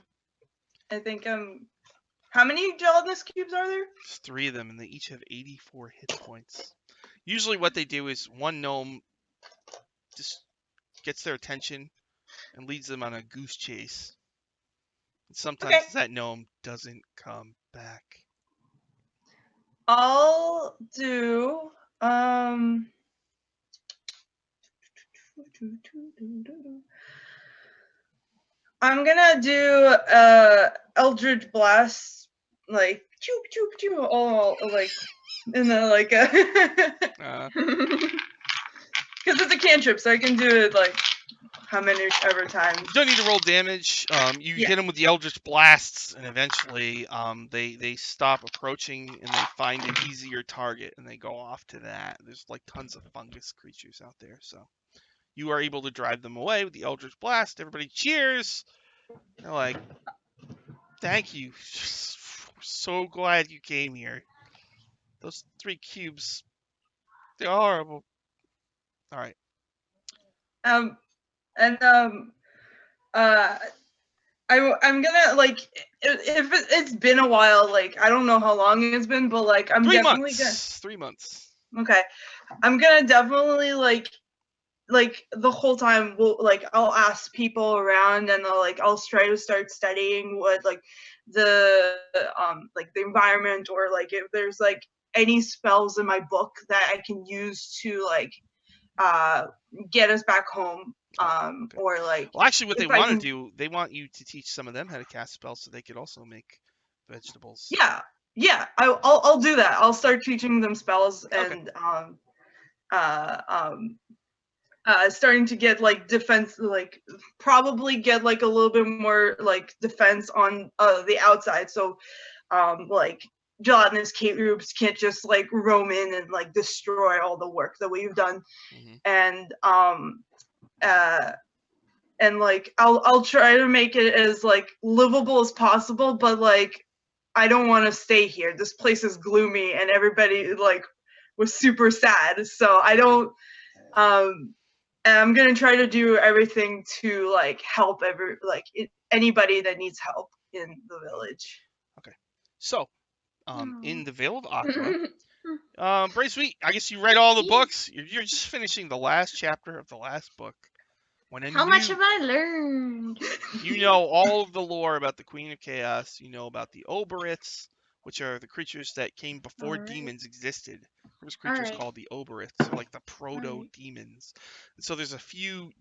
I think how many gelatinous cubes are there? There's 3 of them, and they each have 84 hit points. Usually what they do is one gnome just gets their attention and leads them on a goose chase. And sometimes that gnome doesn't come back. I'll do I'm gonna do Eldritch Blast, like choop choop choop, all like in the like because it's a cantrip, so I can do it like how many ever times. You don't need to roll damage. You hit them with the Eldritch Blasts, and eventually they stop approaching, and they find an easier target, and they go off to that. There's like tons of fungus creatures out there, so you are able to drive them away with the Eldritch Blast. Everybody cheers. They're like, thank you. We're so glad you came here. Those 3 cubes, they're horrible. All right. I'm gonna like if it's been a while, like I don't know how long it's been, but like I'm 3 definitely months. 3 months. Okay, I'm gonna definitely like the whole time I'll ask people around, and I'll try to start studying what like the environment, or like if there's like any spells in my book that I can use to like get us back home. Okay. Or like, well, actually, what they want to do, they want you to teach some of them how to cast spells so they could also make vegetables. Yeah, I'll do that. I'll start teaching them spells, and starting to get like defense, like probably get like a little bit more like defense on the outside, so like gelatinous cubes can't just like roam in and like destroy all the work that we've done. And like I'll try to make it as like livable as possible, but like I don't want to stay here. This place is gloomy, and everybody like was super sad, so I don't and I'm gonna try to do everything to like help anybody that needs help in the village. Okay, so in the Vale of Aqua, Bravesweet, I guess you read all the books. You're just finishing the last chapter of the last book. How much have I learned? You know all of the lore about the Queen of Chaos. You know about the Oberiths, which are the creatures that came before demons existed. There was creatures called the Oberiths, like the proto-demons. And so there's a few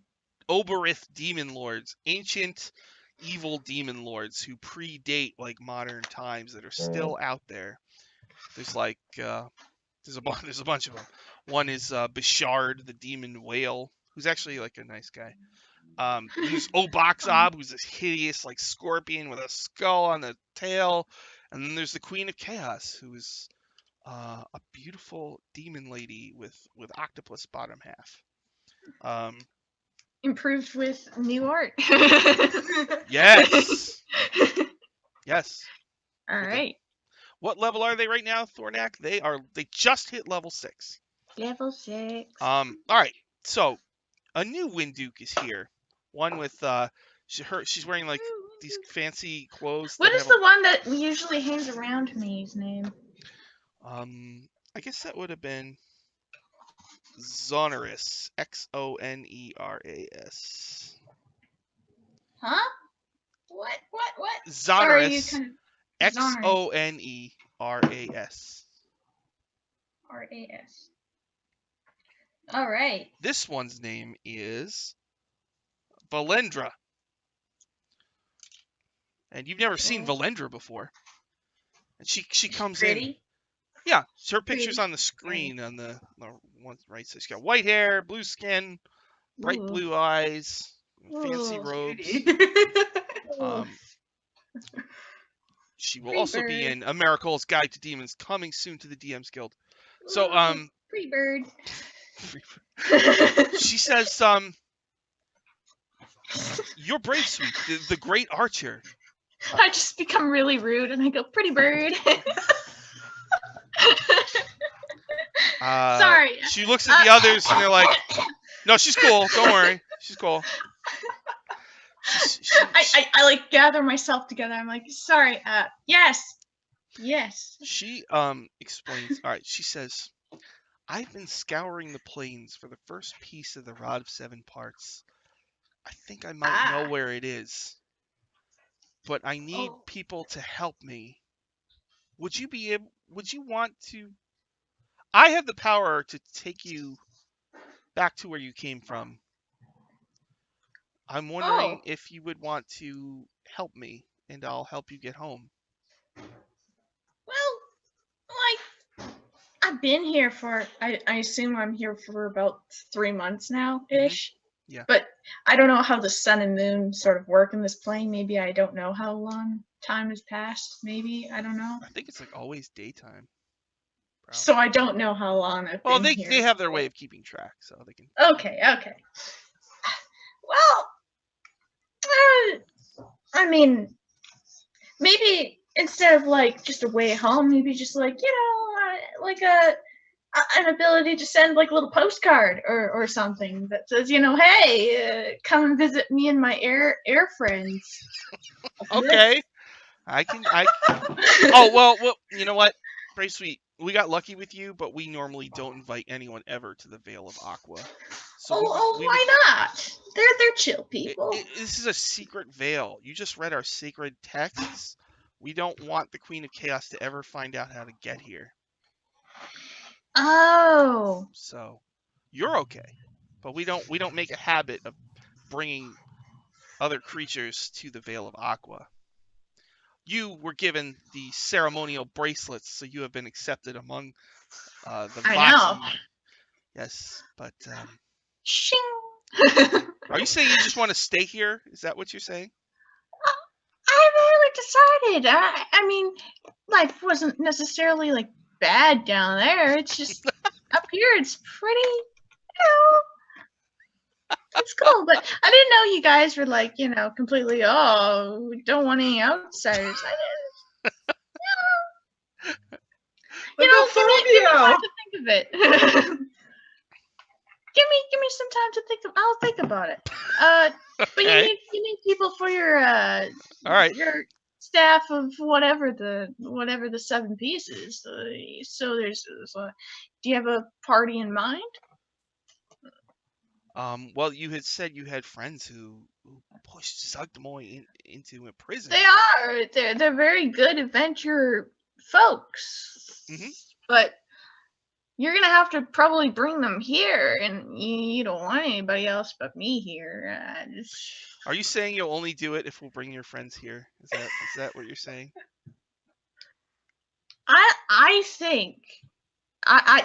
Oberith demon lords, ancient evil demon lords who predate like modern times that are still out there. There's like there's a bunch of them. One is Bishard, the demon whale, who's actually like a nice guy. There's Oboxob, who's this hideous like scorpion with a skull on the tail, and then there's the Queen of Chaos, who is a beautiful demon lady with octopus bottom half. Improved with new art. Yes. Yes. All right. What level are they right now, Thornak? They just hit level 6. Level 6. All right. So a new Winduke is here. One with she's wearing like these fancy clothes. What that is have the one that usually hangs around me's name? I guess that would have been Xoneras. Xoneras. Huh? What? Sorry, you Xoneras. kind of... Xoneras. R-A-S. All right. This one's name is Valendra. And you've never seen Valendra before. And she comes in. Pretty? Yeah, her picture's Pretty. on the screen on the one right. So she's got white hair, blue skin, bright Ooh. blue eyes, fancy Ooh, robes. Ooh. She will Pretty also be bird. in Americole's Guide to Demons, coming soon to the DM's Guild. So Pretty bird. she says you're Bravesweet, the great archer. I just become really rude and I go, pretty bird. Sorry. She looks at the others and they're like, no, she's cool. Don't worry. She's cool. I like gather myself together. I'm like, sorry. Yes. She explains. All right. She says, I've been scouring the plains for the first piece of the Rod of Seven Parts. I think I might know where it is, but I need people to help me. Would you want to? I have the power to take you back to where you came from. I'm wondering if you would want to help me, and I'll help you get home. Well, like, I've been here for, I assume I'm here for about 3 months now-ish. Mm-hmm. Yeah. But I don't know how the sun and moon sort of work in this plane. Maybe I don't know how long time has passed. Maybe, I don't know. I think it's like always daytime. Probably. So I don't know how long I've been here. Well, they have their way of keeping track, so they can. Okay. Well, I mean, maybe instead of like just a way home, maybe just like, like an ability to send like a little postcard or something that says, hey, come and visit me and my air friends. Okay. Oh, well, you know what? Bravesweet, we got lucky with you, but we normally don't invite anyone ever to the Vale of Aqua. So why not? They're chill people. This is a secret veil. You just read our sacred texts. We don't want the Queen of Chaos to ever find out how to get here. Oh. So you're okay, but we don't make a habit of bringing other creatures to the Vale of Aqua. You were given the ceremonial bracelets, so you have been accepted among the Voxy. I know. Yes, but Shing. Are you saying you just want to stay here? Is that what you're saying? I really decided. I mean, life wasn't necessarily like bad down there. It's just up here. It's pretty, it's cool. But I didn't know you guys were like, completely. Oh, we don't want any outsiders. I didn't. Give me time to think of it. Give me some time to think. I'll think about it. But Okay. you need people for your all right. your staff of whatever the 7 pieces. So there's. Do you have a party in mind? Well, you had said you had friends who pushed Zugdemoy into a prison. They are. They're very good adventure folks. Mm-hmm. But you're gonna have to probably bring them here, and you don't want anybody else but me here. Are you saying you'll only do it if we'll bring your friends here? Is that what you're saying? I think I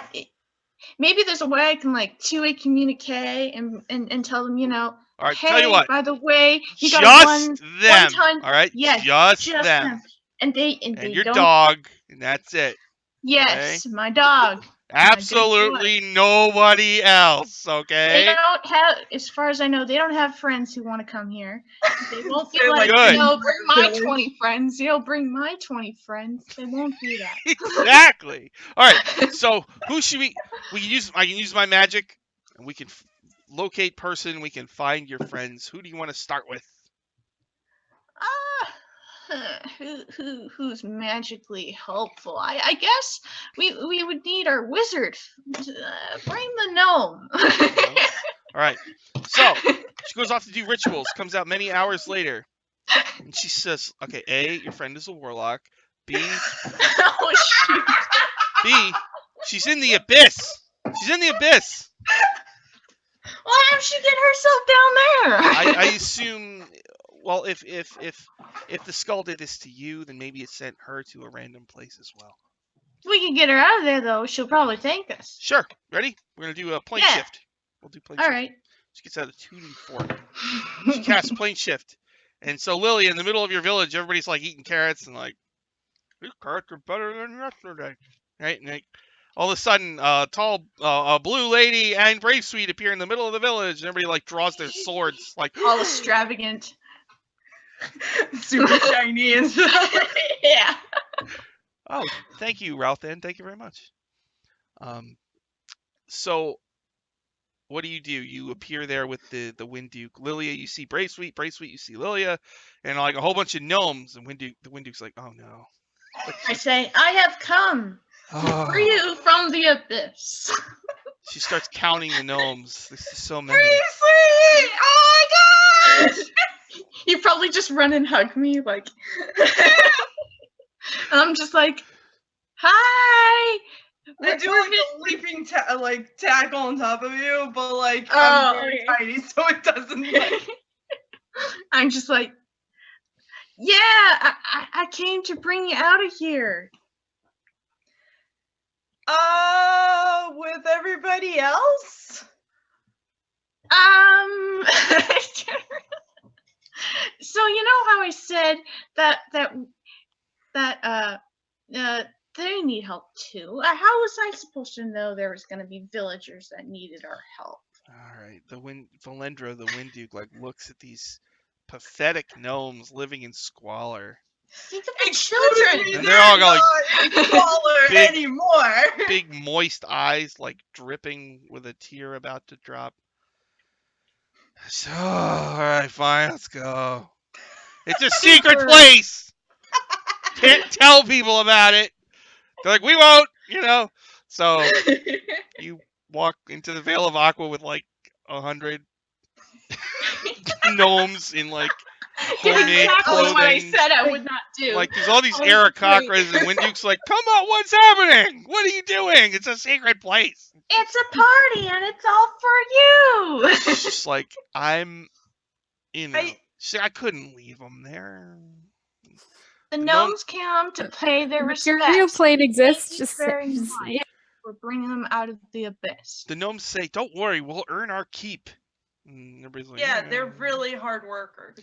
maybe there's a way I can like two-way communicate and tell them, All right, hey, tell you what. by the way, you just got one time. All right, yes, just them. And they And your don't. dog, and that's it. Yes, my dog. Absolutely nobody else, They okay? don't have, as far as I know, they don't have friends who want to come here. They won't be Say, like, Good. bring my Village. 20 friends. Bring my 20 friends. They won't be that. Exactly. All right. So who should we can use? I can use my magic, and we can locate person. We can find your friends. Who do you want to start with? Who's magically helpful? I guess we would need our wizard. Bring the gnome. All right. So she goes off to do rituals. Comes out many hours later, and she says, "Okay, A, your friend is a warlock. B, Oh shoot! B, she's in the abyss. She's in the abyss. Why did she get herself down there? I assume. Well, if the skull did this to you, then maybe it sent her to a random place as well. We can get her out of there though. She'll probably thank us. Sure. Ready? We're gonna do a plane Yeah. shift. We'll do plane All shift. right. She gets out of 2d4. She casts plane shift. And so, Lily, in the middle of your village, everybody's like eating carrots and like, these carrots are better than yesterday. Right? And like, all of a sudden, tall, blue lady and Bravesweet appear in the middle of the village, and everybody like draws their swords, like, All extravagant. Super shiny and stuff. Yeah. oh, thank you, Ralph. Then thank you very much. So what do? You appear there with the Wind Duke. Lilia, you see Bravesweet. Bravesweet, you see Lilia, and like a whole bunch of gnomes. And the Wind Duke's like, oh no. I say, I have come for you from the abyss. She starts counting the gnomes. This is so many. Sweet! Oh my gosh! You probably just run and hug me, like. I'm just like, hi. I do like a leaping tackle on top of you, but like Oh, I'm very okay. tiny, so it doesn't. Like, I'm just like, yeah, I came to bring you out of here. with everybody else. So you know how I said that they need help too. How was I supposed to know there was going to be villagers that needed our help? All right, Valendra, the Wind Duke, like looks at these pathetic gnomes living in squalor. Think of the children. And they're all going smaller big- anymore. Big moist eyes, like dripping with a tear about to drop. So, all right, fine, let's go. It's a secret place. Can't tell people about it. They're like, we won't, you know. So you walk into the Vale of Aqua with like 100 gnomes in like homemade Exactly clothing. what I said I would not do. Like there's all these Oh, Aarakocras and Wind Duke's like, come on, what's happening? What are you doing? It's a secret place. It's a party and it's all for you. It's just like, I'm, I couldn't leave them there. The gnomes come to pay their respects. Material plane exists. Thank you Just very just- much. yeah. We're bringing them out of the abyss. The gnomes say, don't worry, we'll earn our keep. And everybody's like, Yeah, they're really hard workers.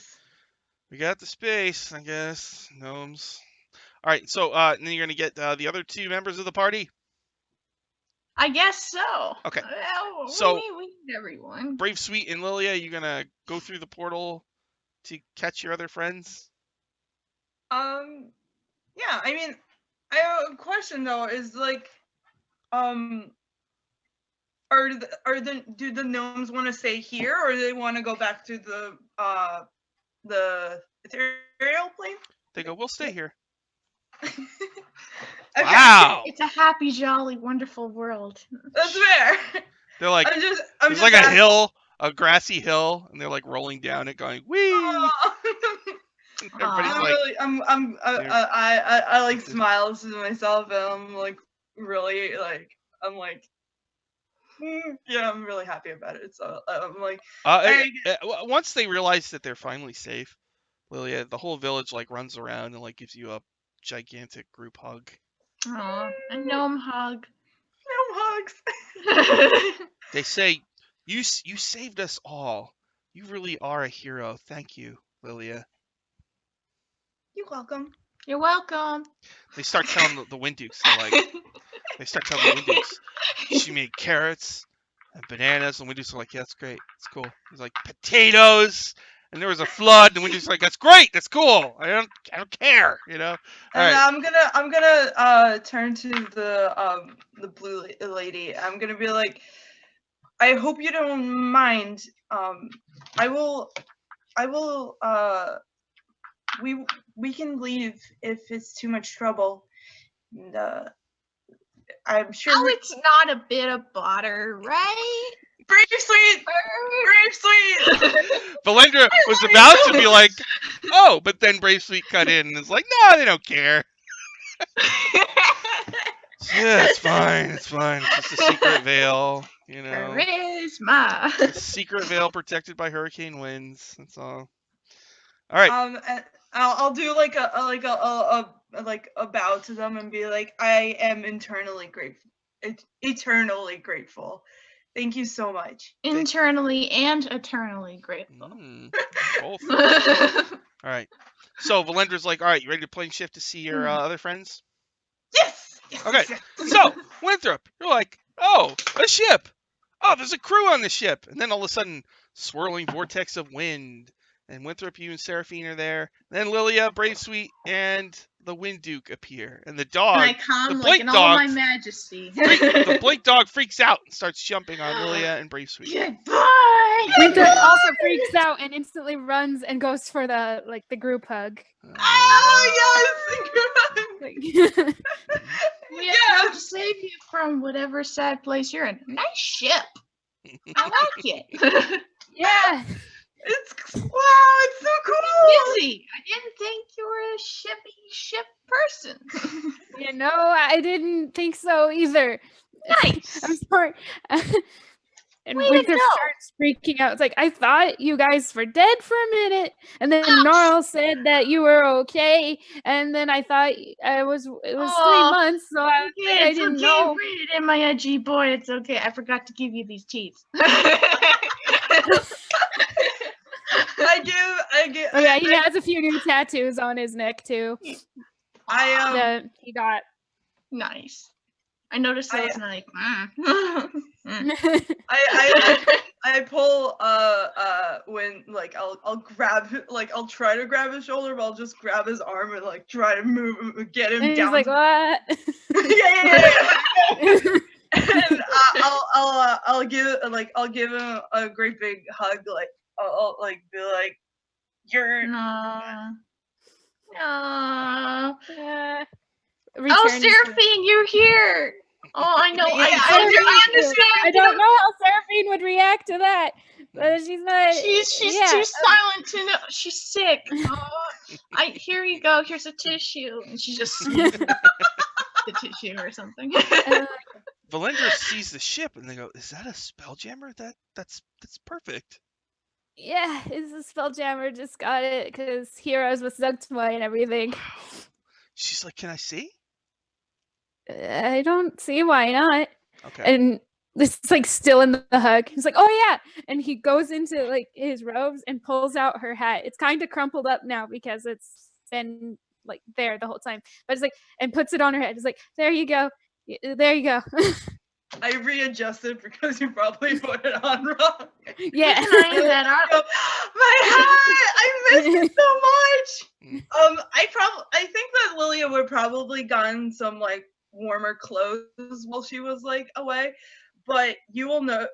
We got the space, I guess. Gnomes. All right, so then you're going to get the other two members of the party. I guess so. Okay. Well, So- we need everyone. Bravesweet and Lilia, you going to go through the portal to catch your other friends? Yeah, I mean, I have a question though. Is like, do the gnomes want to stay here, or do they want to go back to the ethereal plane? They go, we'll stay here. Okay, Wow. It's a happy, jolly, wonderful world. that's fair. They're like, I'm there's just like a asking. hill, a grassy hill, and they're like rolling down it going, wee. Aw. Everybody's Aw. like, I like smile to myself, and I'm like really like yeah, I'm really happy about it. So I'm like, once they realize that they're finally safe, Lilia, the whole village like runs around and like gives you a gigantic group hug. Aw, a gnome hug. no hugs. They say, you saved us all. You really are a hero. Thank you, Lilia. You're welcome. You're welcome. They start telling the Wind Dukes, they start telling the Wind Dukes, she made carrots and bananas, and Winter's like, yeah, that's great, it's cool. He's like, potatoes, and there was a flood, and Winter's like, that's great, that's cool. I don't care, you know. All And right. I'm gonna turn to the blue lady. I'm gonna be like, I hope you don't mind. I will we can leave if it's too much trouble. And, I'm sure. Oh, it's not a bit of butter, right? Bravesweet! Valendra was about to be like, oh, but then Bravesweet cut in and is like, no, they don't care. Yeah, it's fine. It's just a secret veil, you know. Charisma. A secret veil protected by hurricane winds. That's all. All right. And I'll do like a bow to them and be like, I am eternally grateful. Thank you so much. Internally and eternally grateful. Both. All right. So Valendra's like, all right, you ready to plane shift to see your other friends? Yes. Okay. So Winthrop, you're like, oh, a ship. Oh, there's a crew on the ship. And then all of a sudden, swirling vortex of wind. And Winthrop, you and Seraphine are there. Then Lilia, Bravesweet, and the Wind Duke appear. And the dog, And I come the like Blake in all dog, my majesty. the Blake dog freaks out and starts jumping on Lilia and Bravesweet. Goodbye. Winthrop also freaks out and instantly runs and goes for the group hug. Oh yes. We have to save you from whatever sad place you're in. Nice ship. I like it. Yeah. It's so cool. Busy. I didn't think you were a ship person. You know, I didn't think so either. Nice. I'm sorry. And Way to Winthrop go. starts freaking out. It's like, I thought you guys were dead for a minute. And then Gnarl said that you were okay. And then I thought it was 3 months. So I didn't know. Read it in my edgy boy. It's okay. I forgot to give you these teeth. I give. Oh yeah, he has a few new tattoos on his neck too. I That he got. Nice. I noticed those and I'm like, I pull when like I'll grab I'll try to grab his shoulder, but I'll just grab his arm and like try to get him And down. he's like, what? Yeah. And I'll give him a great big hug. Like I'll like be like, you're. no. Oh, Seraphine, you're here. Oh, I know. Yeah, I understand. I don't know how Seraphine would react to that. But she's not. She's too silent to know. She's sick. Oh, here you go. Here's a tissue, and she just sneezes the tissue or something. Valendra sees the ship and they go, "Is that a Spelljammer? That's perfect." Yeah, it's a Spelljammer. Just got it because Heroes was Zugtmoy and everything. She's like, "Can I see?" I don't see why not. Okay. And this is like still in the hug. He's like, oh yeah. And he goes into like his robes and pulls out her hat. It's kind of crumpled up now because it's been like there the whole time. But it's like, and puts it on her head. It's like, there you go. There you go. I readjusted because you probably put it on wrong. Yeah. My hat! I missed it so much. I think that Lilia would probably gotten some like warmer clothes while she was like away, but you will know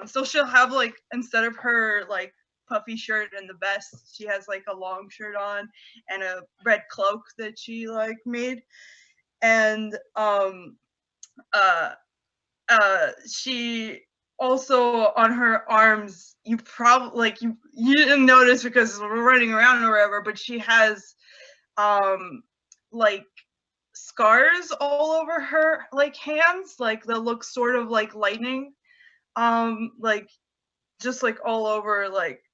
so she'll have like, instead of her like puffy shirt and the vest, she has like a long shirt on and a red cloak that she like made, and she also on her arms, you probably like you didn't notice because we're running around or whatever, but she has like scars all over her like hands, like that look sort of like lightning, like just like all over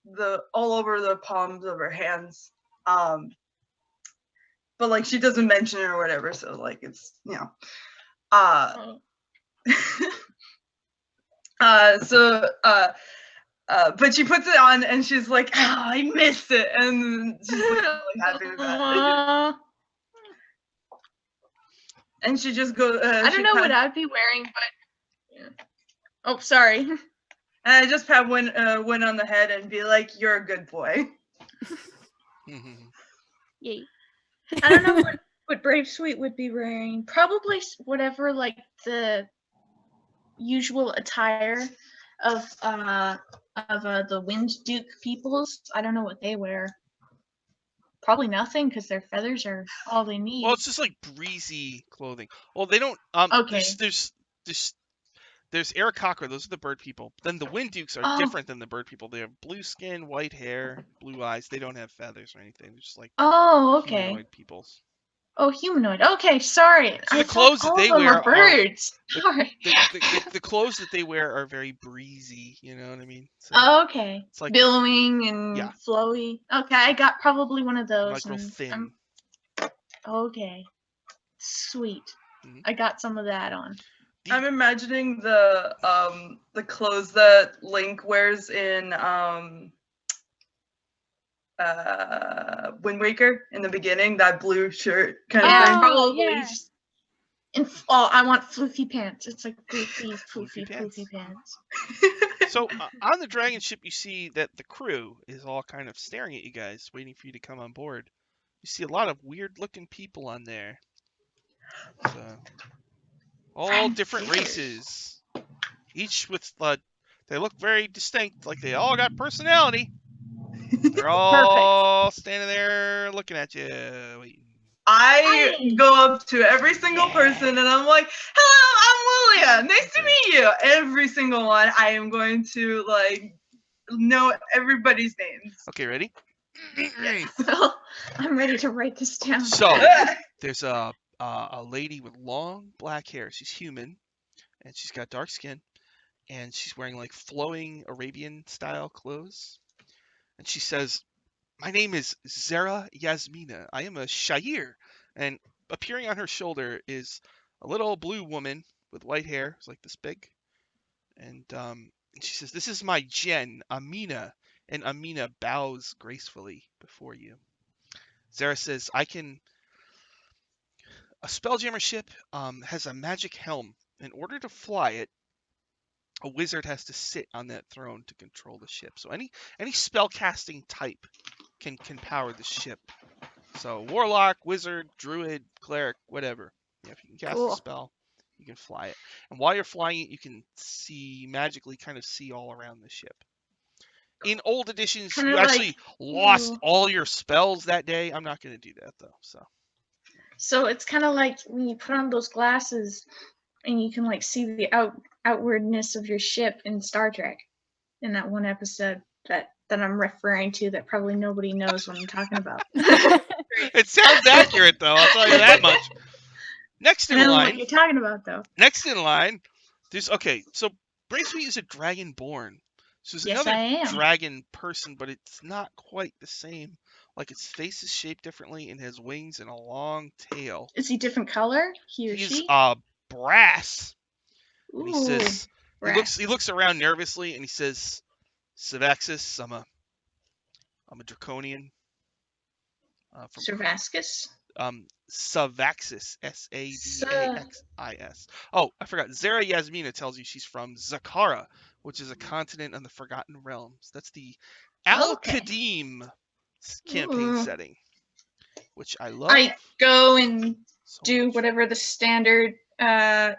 the palms of her hands, but like she doesn't mention it or whatever, so like it's but she puts it on and she's like, oh, I missed it, and she's like really happy about it. And she just goes. I don't know what I'd be wearing, but yeah. Oh, sorry. And I just pat Win on the head and be like, "You're a good boy." Yay. I don't know what Bravesweet would be wearing. Probably whatever like the usual attire of the Wind Duke peoples. I don't know what they wear. Probably nothing because their feathers are all they need. Well, it's just like breezy clothing. Well, they don't. Okay. There's Aarakocra, those are the bird people. Then the Wind Dukes are different than the bird people. They have blue skin, white hair, blue eyes. They don't have feathers or anything. They're just like humanoid peoples. Oh, humanoid. Okay, sorry. So the clothes that they wear are birds. Sorry. The clothes that they wear are very breezy. You know what I mean? So Okay. it's like billowing and flowy. Okay, I got probably one of those. like real thin. Okay. Sweet. I got some of that on. I'm imagining the clothes that Link wears in Wind Waker in the beginning, that blue shirt kind of thing. Probably. Yeah. I want floofy pants. It's like floofy pants. So on the dragon ship, you see that the crew is all kind of staring at you guys, waiting for you to come on board. You see a lot of weird-looking people on there. So, all different races, each with they look very distinct, like they all got personality. They're all standing there looking at you, waiting. I go up to every single person and I'm like, "Hello, I'm Lilia. Nice to meet you." Every single one. I am going to like know everybody's names. Okay, ready? Well, I'm ready to write this down. So there's a lady with long black hair. She's human, and she's got dark skin, and she's wearing like flowing Arabian style clothes. And she says, "My name is Zara Yasmina. I am a Shair." And appearing on her shoulder is a little blue woman with white hair. It's like this big. And she says, "This is my Jen, Amina." And Amina bows gracefully before you. Zara says, A Spelljammer ship has a magic helm. In order to fly it, a wizard has to sit on that throne to control the ship. So any spellcasting type can power the ship. So warlock, wizard, druid, cleric, whatever. Yeah, if you can cast a spell, you can fly it. And while you're flying it, you can magically kind of see all around the ship. In old editions, Kinda you actually lost you. all your spells that day. I'm not going to do that though. So it's kind of like when you put on those glasses and you can like see the outwardness of your ship in Star Trek in that one episode that I'm referring to that probably nobody knows what I'm talking about. It sounds accurate though. I'll tell you that much. Next in I don't know line. what you're talking about though. Next in line, so Bravesweet is a dragonborn. So there's another dragon person, but it's not quite the same. Like its face is shaped differently and has wings and a long tail. Is he different color? He or He's she? brass. Ooh, and he says brass. he looks around nervously and he says, "Savaxis, I'm a draconian." Servascus? Savaxis, Savaxis. Oh, I forgot. Zara Yasmina tells you she's from Zakara, which is a continent on the Forgotten Realms. That's the Al-Qadim campaign setting, which I love. I go and do whatever the standard Dragonborn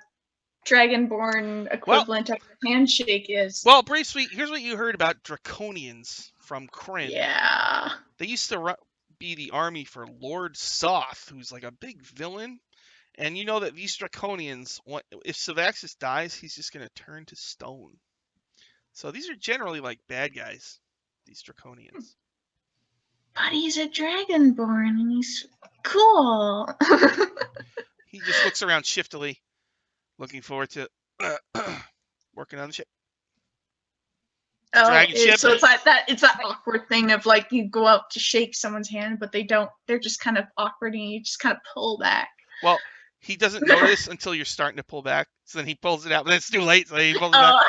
equivalent of a handshake is. Well, Bravesweet, here's what you heard about Draconians from Kryn. Yeah. They used to be the army for Lord Soth, who's like a big villain. And you know that these Draconians, if Savaxis dies, he's just going to turn to stone. So these are generally like bad guys, these Draconians. But he's a Dragonborn and he's cool. He just looks around shiftily, looking forward to working on the ship. Dragon ship. So it's like that. It's that awkward thing of like you go out to shake someone's hand, but they don't. They're just kind of awkward, and you just kind of pull back. Well, he doesn't notice until you're starting to pull back. So then he pulls it out, but then it's too late. So he pulls it back.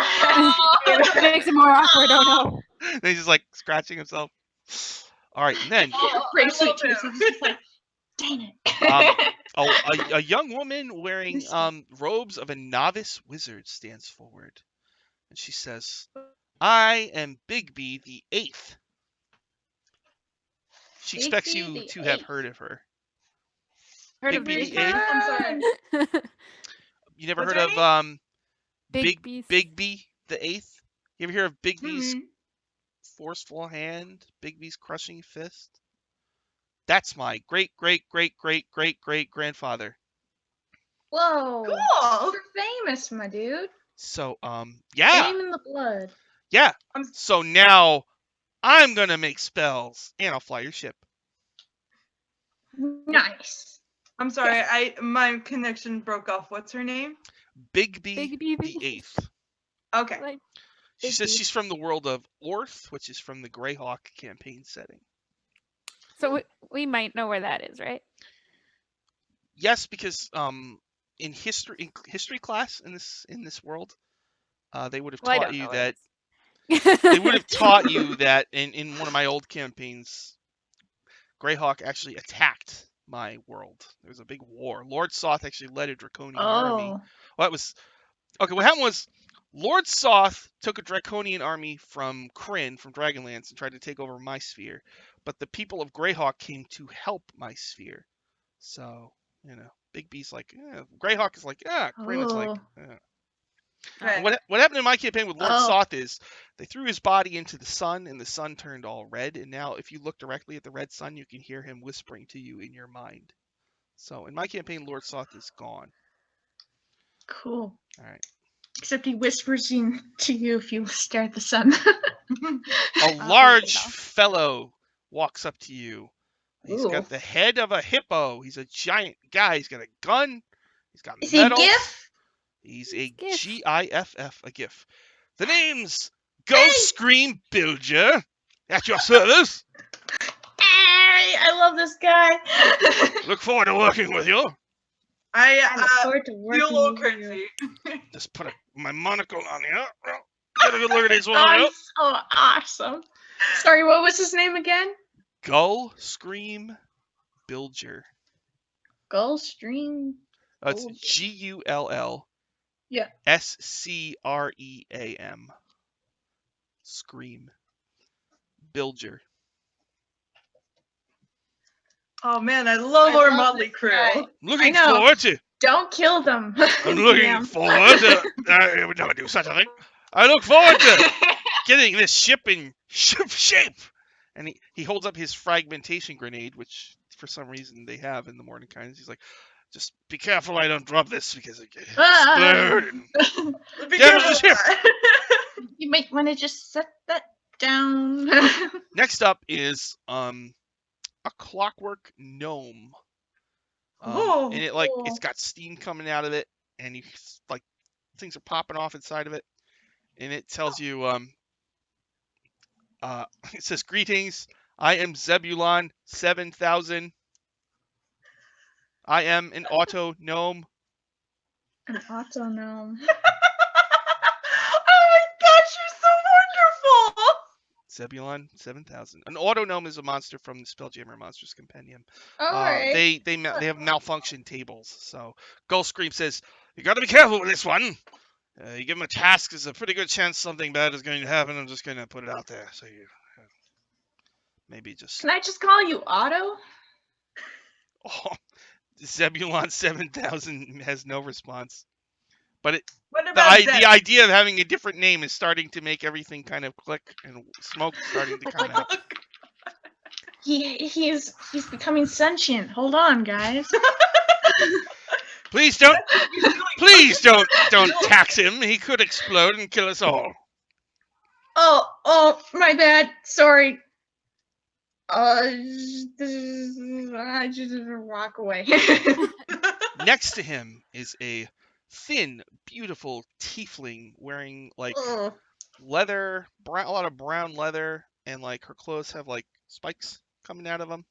It makes it more awkward. Oh no! Then he's just like scratching himself. All right, and then Bravesweet. Dang it. A young woman wearing robes of a novice wizard stands forward, and she says, "I am Bigby the Eighth." She expects Bigby you the to have Eighth. heard of her. Heard of Bigby Big the Eighth? I'm sorry. You never What's heard her of Big Beast. Bigby the Eighth? You ever hear of Bigby's Mhm. forceful hand? Bigby's crushing fist? That's my great great great great great great grandfather. Whoa. Cool. You're famous, my dude. So yeah. Fame in the blood. Yeah. I'm- So now I'm gonna make spells and I'll fly your ship. Nice. I'm sorry, my connection broke off. What's her name? Bigby Bigby the Eighth. Okay. Like, She says Bigby. she's from the world of Orth, which is from the Greyhawk campaign setting. So we might know where that is, right? Yes, because in history class in this world, they would have Well, I taught don't you know where that it is. they would have taught you that in one of my old campaigns, Greyhawk actually attacked my world. There was a big war. Lord Soth actually led a draconian army. Oh. Well, what happened was Lord Soth took a draconian army from Kryn, from Dragonlance, and tried to take over my sphere. But the people of Greyhawk came to help my sphere. So, Big B's like, Greyhawk is like, Kryn is like, Right. What happened in my campaign with Lord Oh. Soth is they threw his body into the sun, and the sun turned all red. And now, if you look directly at the red sun, you can hear him whispering to you in your mind. So, in my campaign, Lord Soth is gone. Cool. All right. Except he whispers to you if you stare at the sun. A large fellow walks up to you. He's Ooh. got the head of a hippo. He's a giant guy. He's got a gun. He's got Is he a medals. GIF? He's a GIF. GIFF, a GIF. The name's Ghost Scream Bilger. At your service. Hey, I love this guy. Look forward to working with you. I look I forward to feel a working little with crazy. you. Just put my monocle on you. Get a good look at this one. Oh, so awesome. Sorry, what was his name again? Gull Scream Bilger. Gulfstream. It's Bilger. GULL. Yeah. SCREAM. Scream. Bilger. Oh man, I love our love Motley this Crew. guy. Looking know. forward to. Don't kill them. I'm looking Damn. forward to. I would never do such a thing. I look forward to getting this ship in shape. And he holds up his fragmentation grenade, which for some reason they have in the Mordenkainen's. He's like, just be careful I don't drop this because it can explode. And Be Damage careful the ship. with that. You might want to just set that down. next up is a Clockwork Gnome. Oh, and it's got steam coming out of it, and you like things are popping off inside of it, and it tells you it says, "Greetings, I am Zebulon 7000. I am an auto gnome." An auto gnome. Oh my gosh, you're so wonderful. Zebulon 7000. An auto gnome is a monster from the Spelljammer Monsters Compendium. All right. They have malfunction tables. So Gull Scream says, "You got to be careful with this one. You give him a task, there's a pretty good chance something bad is going to happen. I'm just going to put it out there, so you maybe just." Can I just call you Otto? Oh, Zebulon 7000 has no response. But What about Zeb? the idea of having a different name is starting to make everything kind of click, and smoke starting to come out. He's becoming sentient. Hold on, guys. Please don't tax him. He could explode and kill us all. Oh, my bad. Sorry. I just walk away. Next to him is a thin, beautiful tiefling wearing like Ugh. leather, a lot of brown leather, and like her clothes have like spikes coming out of them.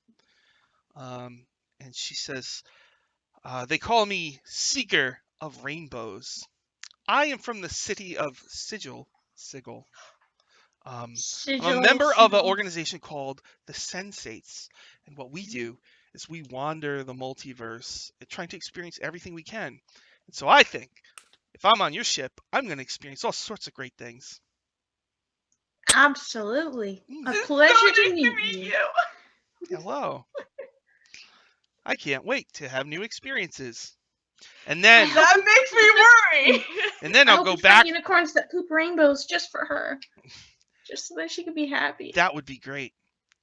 And she says, "They call me Seeker of Rainbows. I am from the city of Sigil. I'm a member of an organization called the Sensates, and what we do as we wander the multiverse, trying to experience everything we can. And so I think, if I'm on your ship, I'm going to experience all sorts of great things. Absolutely. A It's pleasure so to nice meet you. Hello. I can't wait to have new experiences. And then, That makes me worry. and then I I'll hope go you back. find unicorns that poop rainbows just for her. Just so that she could be happy. That would be great.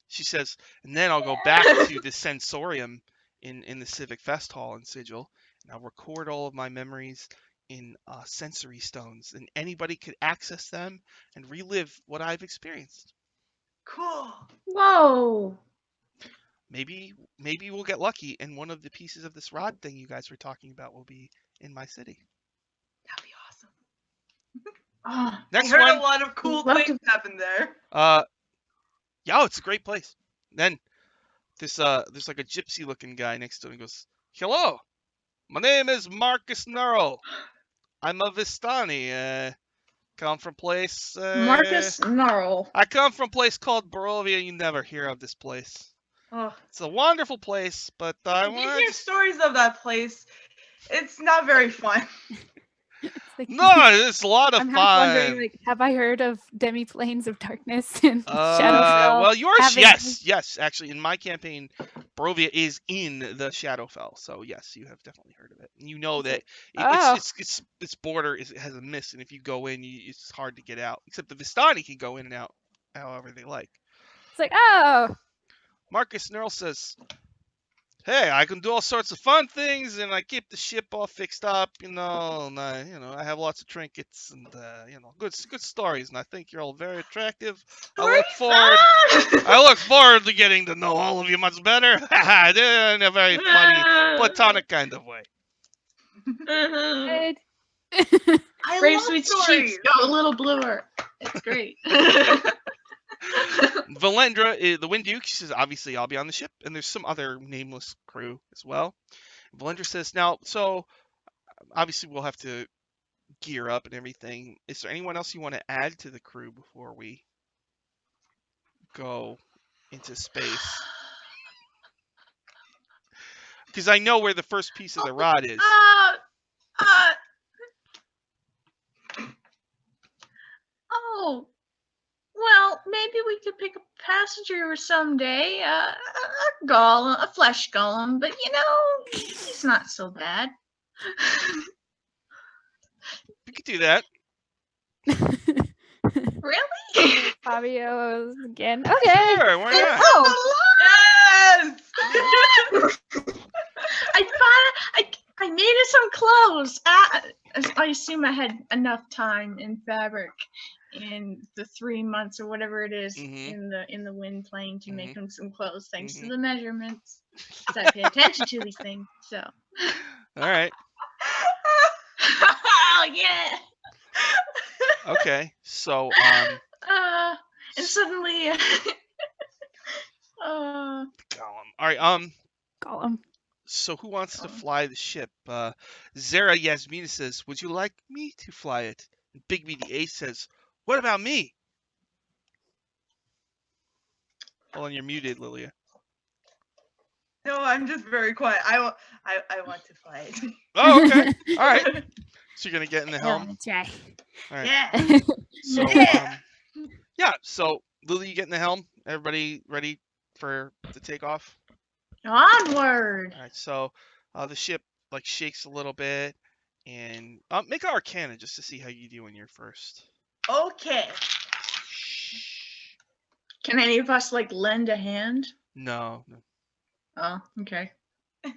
She says, and then I'll go back to the sensorium in the Civic Fest Hall in Sigil, and I'll record all of my memories in sensory stones, and anybody could access them and relive what I've experienced. Cool. Whoa. Maybe we'll get lucky, and one of the pieces of this rod thing you guys were talking about will be in my city. That'd be awesome. Oh, Next I heard one. a lot of cool Love things happen there. Yeah, it's a great place. Then there's like a gypsy looking guy next to him. He goes, "Hello, my name is Marcus Nurl. I'm a Vistani. Come from place. Marcus Gnarl. I come from place called Barovia. You never hear of this place. Oh, It's a wonderful place, but I I did want hear stories of that place. It's not very fun. It's like, no, it's a lot of I'm fun. half wondering, like, have I heard of Demi-Planes of Darkness and Shadowfell? Well, yours, having- yes. Actually, in my campaign, Barovia is in the Shadowfell, so yes, you have definitely heard of it. And you know that Oh. its border has a mist, and if you go in, it's hard to get out. Except the Vistani can go in and out however they like. It's like, oh, Marcus Nurl says, "Hey, I can do all sorts of fun things, and I keep the ship all fixed up, and I have lots of trinkets and good stories, and I think you're all very attractive. I look forward to getting to know all of you much better, in a very funny, platonic kind of way." Mhm. good. I love Bravesweet's stories. cheeks go a little bluer. It's great. Valendra, the Wind Duke, she says, "Obviously, I'll be on the ship," and there's some other nameless crew as well. Valendra says, "Now, so obviously we'll have to gear up and everything. Is there anyone else you want to add to the crew before we go into space? Because I know where the first piece of the rod is." Oh, well, maybe we could pick a passenger someday. A golem, a flesh golem, but he's not so bad. We could do that. Really? Fabio again. Okay. Sure, why not? Oh, Yes! I needed some clothes. I assume I had enough time in fabric in the 3 months or whatever it is Mhm. in the wind plane to make him some clothes, thanks to Mhm. the measurements. 'Cause I pay attention to these things. So. All right. Oh yeah. Okay. So, And suddenly. Gollum. All right. Gollum. So who wants to fly the ship? Zara Yasmina says, "Would you like me to fly it?" And Big Meaty Ace says, "What about me?" Hold on, you're muted, Lilia. No, I'm just very quiet. I want to fly it. Oh, okay. All right. So you're gonna get in the helm. That's right. All right. Yeah. So, Yeah. yeah. So Lily, you get in the helm. Everybody ready for the takeoff? Onward. All right. So the ship like shakes a little bit, and make an Arcana just to see how you do in your first. Okay. Can any of us lend a hand? No. Oh, okay.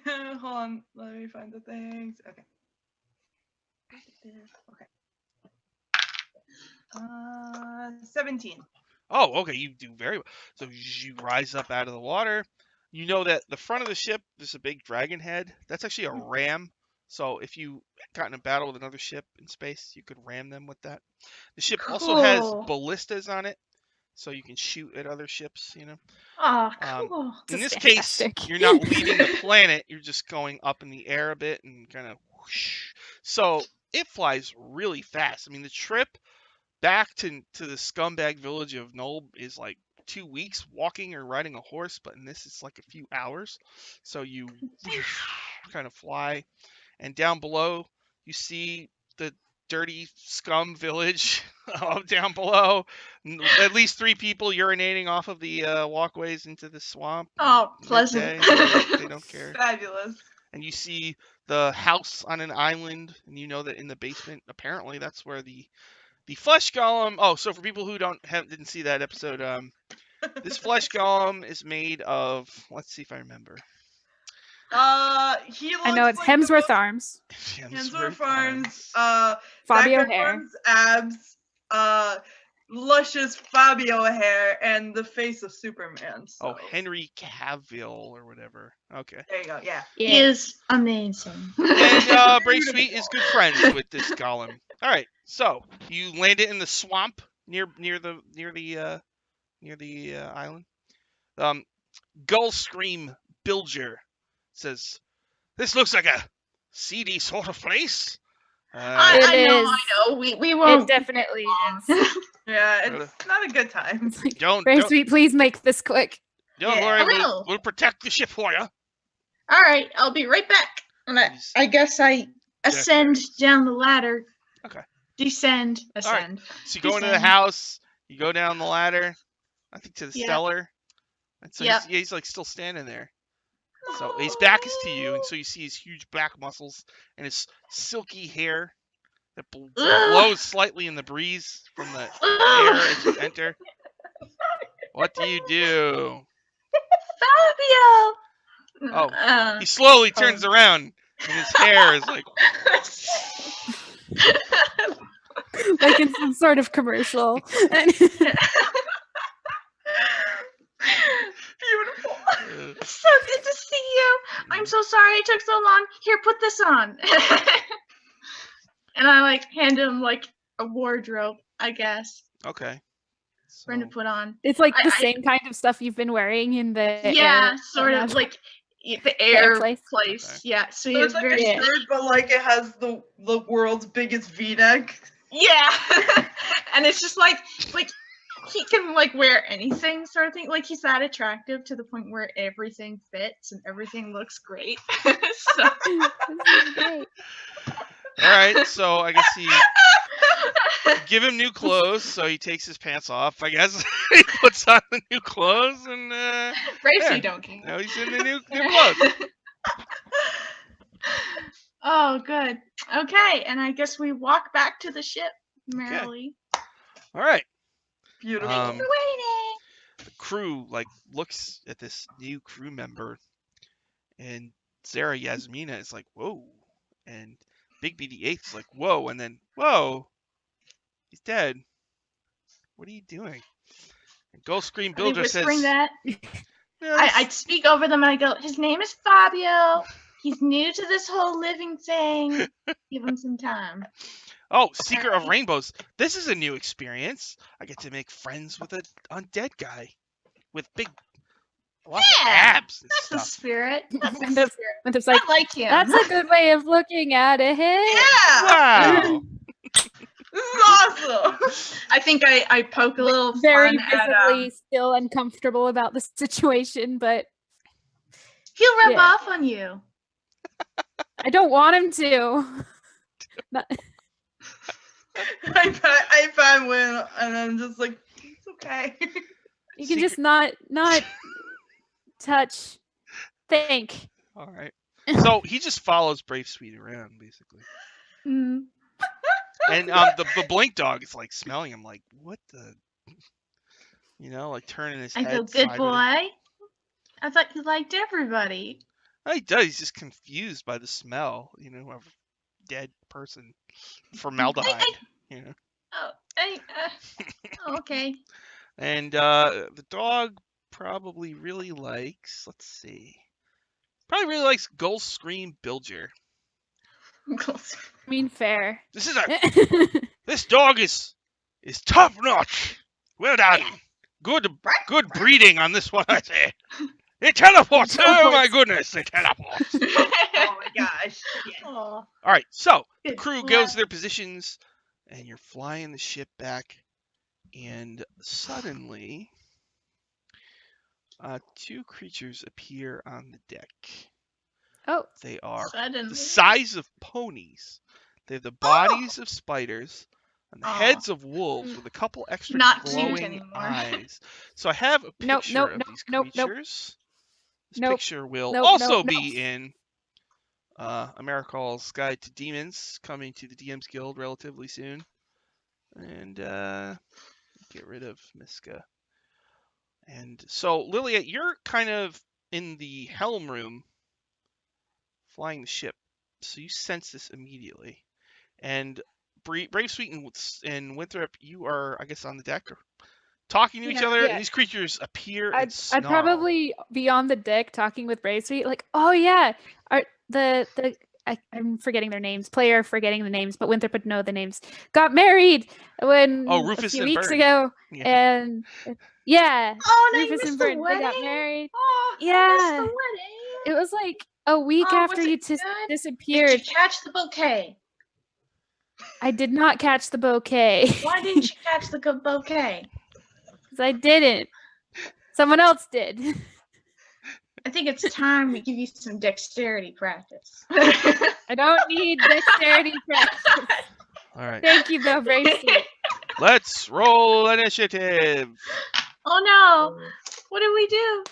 Hold on. Let me find the things. Okay. Okay. 17. Oh, okay. You do very well. So you rise up out of the water. You know that the front of the ship, there's a big dragon head. That's actually a ram. So if you got in a battle with another ship in space, you could ram them with that. The ship also has Cool. ballistas on it, so you can shoot at other ships, Oh, cool. In This this is case, fantastic. you're not leaving the planet. You're just going up in the air a bit and kind of whoosh. So it flies really fast. I mean, the trip back to the scumbag village of Nulb is like 2 weeks walking or riding a horse, but in this it's like a few hours. So you kind of fly, and down below you see the dirty scum village down below. At least 3 people urinating off of the walkways into the swamp. Oh, pleasant. Midday. They don't care. Fabulous. And you see the house on an island, and you know that in the basement, apparently that's where the flesh golem. Oh, so for people who didn't see that episode, this flesh golem is made of. Let's see if I remember. He looks I know it's like Hemsworth arms, Hemsworth arms. Fabio Zac hair. Efron's abs. Luscious Fabio hair, and the face of Superman. So. Oh, Henry Cavill or whatever. Okay. There you go. Yeah. He is amazing. And Bravesweet is good friends with this golem. All right, so you land it in the swamp near the island. Gull Scream Bilger says, "This looks like a seedy sort of place." I know. We won't. It definitely is. Yeah, it's not a good time. It's like, Don't Bravesweet, please make this quick. worry. will. We'll protect the ship for you. All right, I'll be right back. And I guess I ascend down the ladder. Okay. Descend, ascend. So you go into the house. You go down the ladder. I think to the cellar. And so he's like still standing there. So his back is to you, and so you see his huge back muscles and his silky hair that blows slightly in the breeze from the air as you enter. What do you do? Fabio! Oh, he slowly turns around, and his hair is like... Like in some sort of commercial. Beautiful. So good to see you. I'm so sorry it took so long. Here, put this on. And I like hand him like a wardrobe, I guess, Okay. for him to put on. It's like the same kind of stuff you've been wearing in the Yeah, air, sort of like the air place. place. Okay. Yeah, so So he it's was like very a shirt, but like it has the world's biggest V-neck. yeah, and it's just like he can like wear anything sort of thing. Like he's that attractive to the point where everything fits and everything looks great. So. Great. All right, so I guess he give him new clothes, so he takes his pants off. I guess he puts on the new clothes, and Bravesweet don't care. now he's in the new clothes. Oh, good. Okay, and I guess we walk back to the ship merrily. All right. Beautiful. Thanks for waiting. The crew looks at this new crew member, and Sarah Yasmina is like, "Whoa," and Bigby the Eighth is like, "Whoa," and then, "Whoa, he's dead. What are you doing?" And Ghost Scream Are they Builder says, whispering that? "No, I speak over them and I go, his name is Fabio. He's new to this whole living thing. Give him some time. Oh, Seeker of Rainbows. This is a new experience. I get to make friends with an undead guy with lots of abs and That's the stuff." spirit. That's the Winthrop's spirit. like, I like him. that's a good way of looking at it. Yeah. Wow. This is awesome. I think I poke a little Very fun at, visibly still uncomfortable about the situation, but he'll rub Yeah. off on you. I don't want him to. Not- I find Win, and I'm just like, it's okay. you can just not touch. Think. All right. So he just follows Bravesweet around, basically. Mm. And the blink dog is like smelling him, like, what the, like turning his I head. go, good sideways. boy. I thought you liked everybody. Oh, he does. He's just confused by the smell, of a dead person, formaldehyde. Oh, okay. And the dog probably really likes. Let's see. Probably really likes Gull Scream Bilger. I mean, fair. This this dog is top notch. Well done. Good breeding on this one, I say. It teleports. Oh my goodness, it teleports. Oh my gosh. Yes. Aw, All right, so the good crew boy. goes to their positions, and you're flying the ship back, and suddenly 2 creatures appear on the deck. Oh, They are Suddenly. the size of ponies. They have the bodies of spiders and the heads of wolves with a couple extra Not cute glowing anymore. eyes. So I have a Nope, picture nope, of nope, these nope, nope. creatures. This Nope, picture will nope, also nope, be in Americall's Guide to Demons, coming to the DM's Guild relatively soon. And get rid of Miska. And so, Lilia, you're kind of in the helm room flying the ship. So you sense this immediately. And Bravesweet and Winthrop, you are, I guess, on the deck or talking to each other. Yeah. And these creatures appear and I'd snarl. probably be on the deck talking with Bravesweet, like, oh yeah, I'm forgetting their names. Player forgetting the names, but Winthrop would know the names. Got married when a Rufus few and weeks Bird. ago, Yeah. and yeah, Oh, they Rufus missed and the Bird, they wedding. got married. Oh, they Yeah. missed the wedding. It was like a week Oh, after was you it good? disappeared. Did you catch the bouquet? I did not catch the bouquet. Why didn't you catch the bouquet? Because I didn't. Someone else did. I think it's time to give you some dexterity practice. I don't need dexterity practice. All right. Thank you, though, Bravesweet. Let's roll initiative. Oh no! What did we do?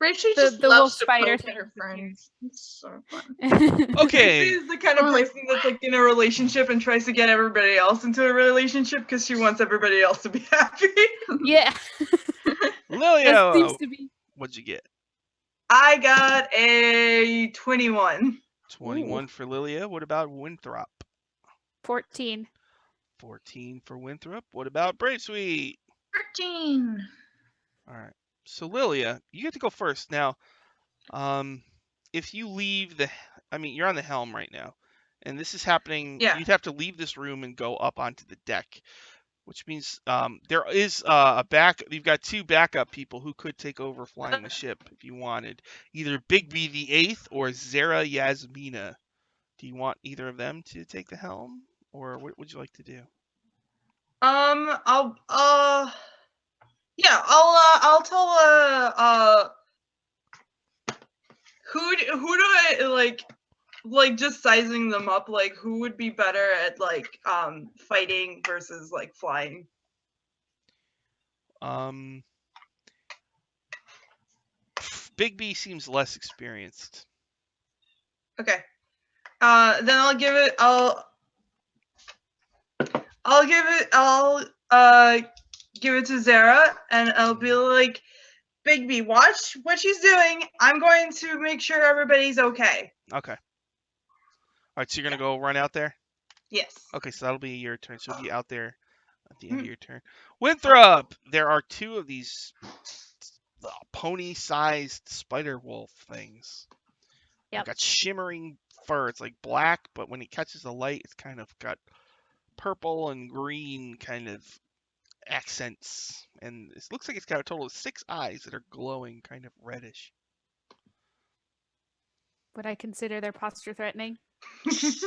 Bravesweet just the loves wolf to spider poke at her friends. It's so fun. Okay. She's the kind of person that's like in a relationship and tries to get everybody else into a relationship because she wants everybody else to be happy. Yeah. Lilia, That seems to be. what'd you get? I got a 21. 21 for Lilia. What about Winthrop? 14. 14 for Winthrop. What about Bravesweet? 13. All right. So Lilia, you get to go first. Now, if you leave you're on the helm right now, and this is happening. Yeah. You'd have to leave this room and go up onto the deck, which means there is you've got 2 backup people who could take over flying the ship if you wanted. Either Bigby the 8th or Zara Yasmina. Do you want either of them to take the helm, or what would you like to do? I'll tell who do I like just sizing them up, like who would be better at like fighting versus like flying? Bigby seems less experienced. Okay. Then I'll give it to Zara, and I'll be like, Bigby, watch what she's doing. I'm going to make sure everybody's okay. Okay. All right, so you're gonna go run out there? Yes. Okay, so that'll be your turn. So you'll be out there at the end of your turn. Winthrop, there are 2 of these pony-sized spider wolf things. Yep. They've got shimmering fur. It's like black, but when it catches the light, it's kind of got purple and green kind of accents. And it looks like it's got a total of 6 eyes that are glowing kind of reddish. Would I consider their posture threatening?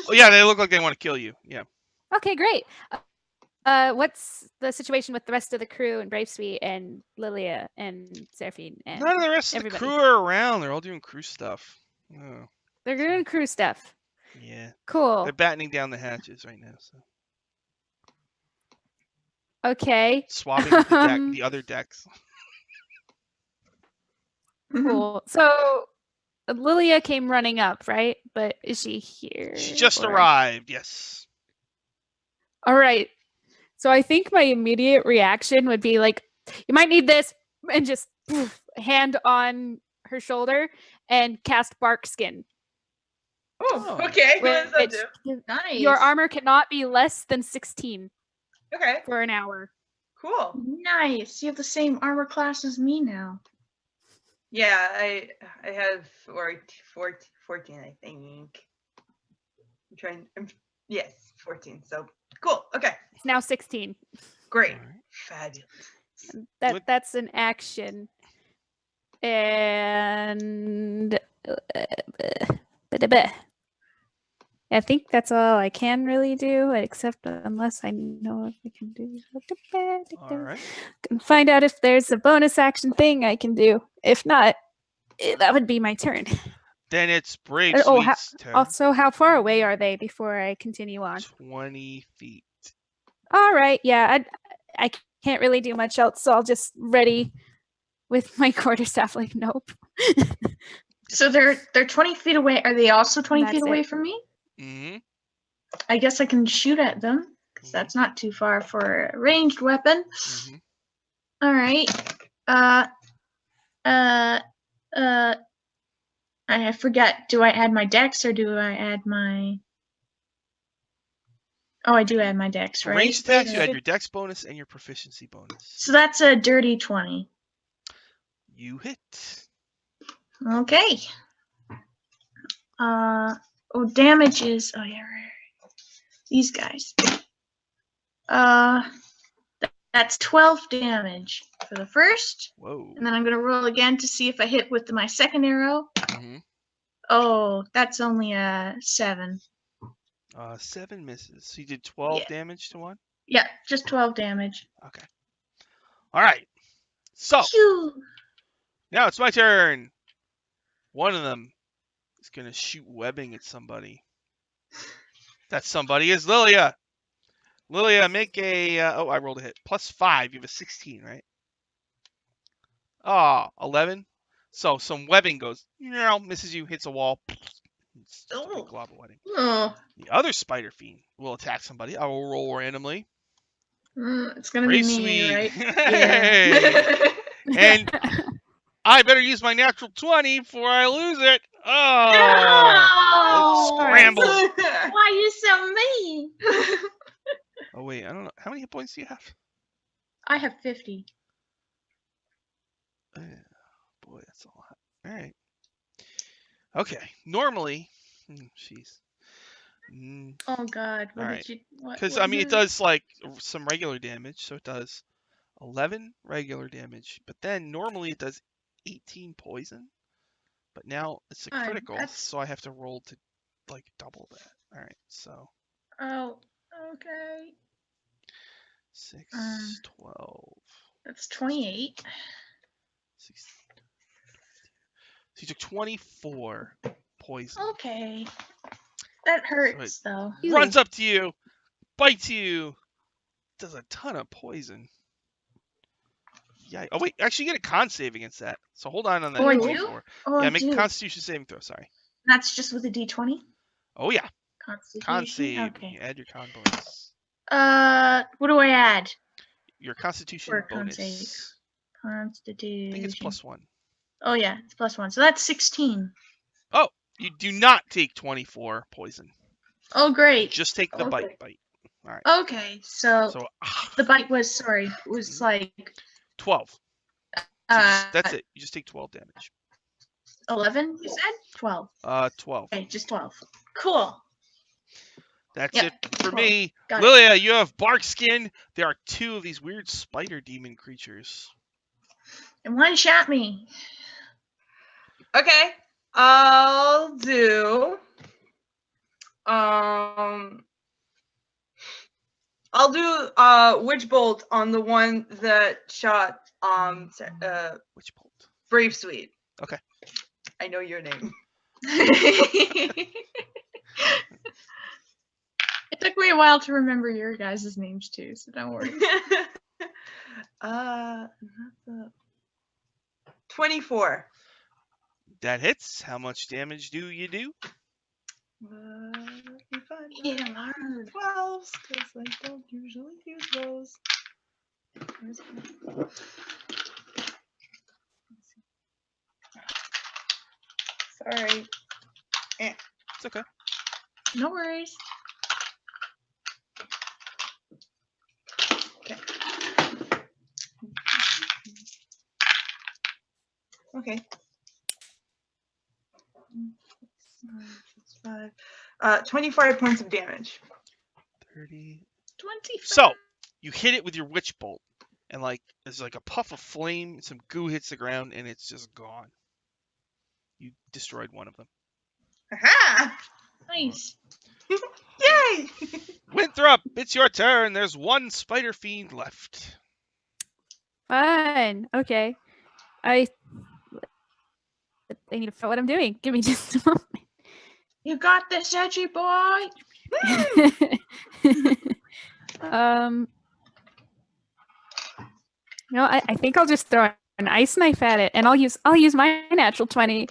Oh, yeah, they look like they want to kill you. Yeah. Okay, great. What's the situation with the rest of the crew and Bravesweet and Lilia and Seraphine and None of the rest everybody? of the crew are around. They're all doing crew stuff. Oh, They're doing crew stuff. yeah. Cool. They're battening down the hatches right now. So Okay. swabbing the other decks. Cool. So Lilia came running up, right? But is she here? She just or- arrived. Yes. All right. So I think my immediate reaction would be like, you might need this, and just hand on her shoulder and cast Bark Skin. Oh, okay. What does that do? Nice. Your armor cannot be less than 16 Okay, for an hour. cool. Nice. You have the same armor class as me now. Yeah, I have 14, I think. Yes, 14. So cool. Okay, It's now 16. great, All right. fabulous. That's an action. And I think that's all I can really do, except unless I know if I can do. All right. Can find out if there's a bonus action thing I can do. If not, that would be my turn. Then it's And, Bravesweet's turn. also, how far away are they before I continue on? 20 feet. All right, yeah, I can't really do much else, so I'll just ready with my quarterstaff. Like, nope. So they're 20 feet away. Are they also 20 That's feet away it. from me? Mm-hmm. I guess I can shoot at them because that's not too far for a ranged weapon. Mm-hmm. All right. I forget. Do I add my dex or do I add my? Oh, I do add my dex, For right? ranged attacks, you add your dex bonus and your proficiency bonus. So that's a dirty 20. You hit. Okay. Oh, damage is. Oh yeah, right. These guys. That's 12 damage for the first. Whoa. And then I'm gonna roll again to see if I hit with my second arrow. Mm-hmm. Oh, that's only a 7. 7 misses. So you did 12 damage to one? Yeah, just 12 damage. Okay. All right. So Phew. now it's my turn. One of them is going to shoot webbing at somebody. That somebody is Lilia. Lilia, make a... I rolled a hit. +5. You have a 16, right? Oh, 11. So some webbing goes, misses you, hits a wall. It's just a big glob of webbing. Oh, The other spider fiend will attack somebody. I will roll randomly. it's gonna be Bravesweet. me, right? Hey. And I better use my natural 20 before I lose it. Oh, No! it scrambles. Why you so mean? Oh wait, I don't know. How many hit points do you have? I have 50. Boy, that's a lot. All right. Okay. Normally, jeez. Oh God, what All did right. you? Because I mean, it does like some regular damage, so it does 11 regular damage. But then normally it does 18 poison. But now it's a critical, so I have to roll to like double that. All right, so. Oh, okay. 6, 12. That's 28. 16. So you took 24 poison. Okay. That hurts though. Runs up to you, bites you, does a ton of poison. Yeah. Oh wait, actually you get a con save against that. So hold on that. Oh, I do? 24. Oh, Yeah, I make do. a Constitution saving throw. Sorry. That's just with a D20. Oh yeah. Constitution. Con save. Okay. You add your con bonus. What do I add? Your Constitution For con bonus. save. Constitution. I think it's +1. Oh yeah, it's +1. So that's 16. Oh, you do not take 24 poison. Oh great. Just take the Okay. bite. All right. Okay, so the bite was like 12. So that's it. You just take 12 damage. 11. You said 12. 12. Okay, just 12. Cool. That's Yep, it for 12. me. Got it. Lilia, you have bark skin. There are 2 of these weird spider demon creatures. And one shot me. Okay, I'll do. I'll do witch bolt on the one that shot Witch bolt. Bravesweet. Okay. I know your name. It took me a while to remember your guys' names too, so don't worry. 24. That hits. How much damage do you do? Yeah, learn. 12s, because I don't usually use those. Sorry. It's okay. No worries. Okay. 25 points of damage. 30. 25. So, you hit it with your witch bolt, and like there's like a puff of flame, and some goo hits the ground, and it's just gone. You destroyed one of them. Aha! Nice. Yay! Winthrop, it's your turn. There's one spider fiend left. Fine. Okay. I need to figure out what I'm doing. Give me just a moment. You got this, edgy boy. No, I think I'll just throw an ice knife at it, and I'll use my natural 20.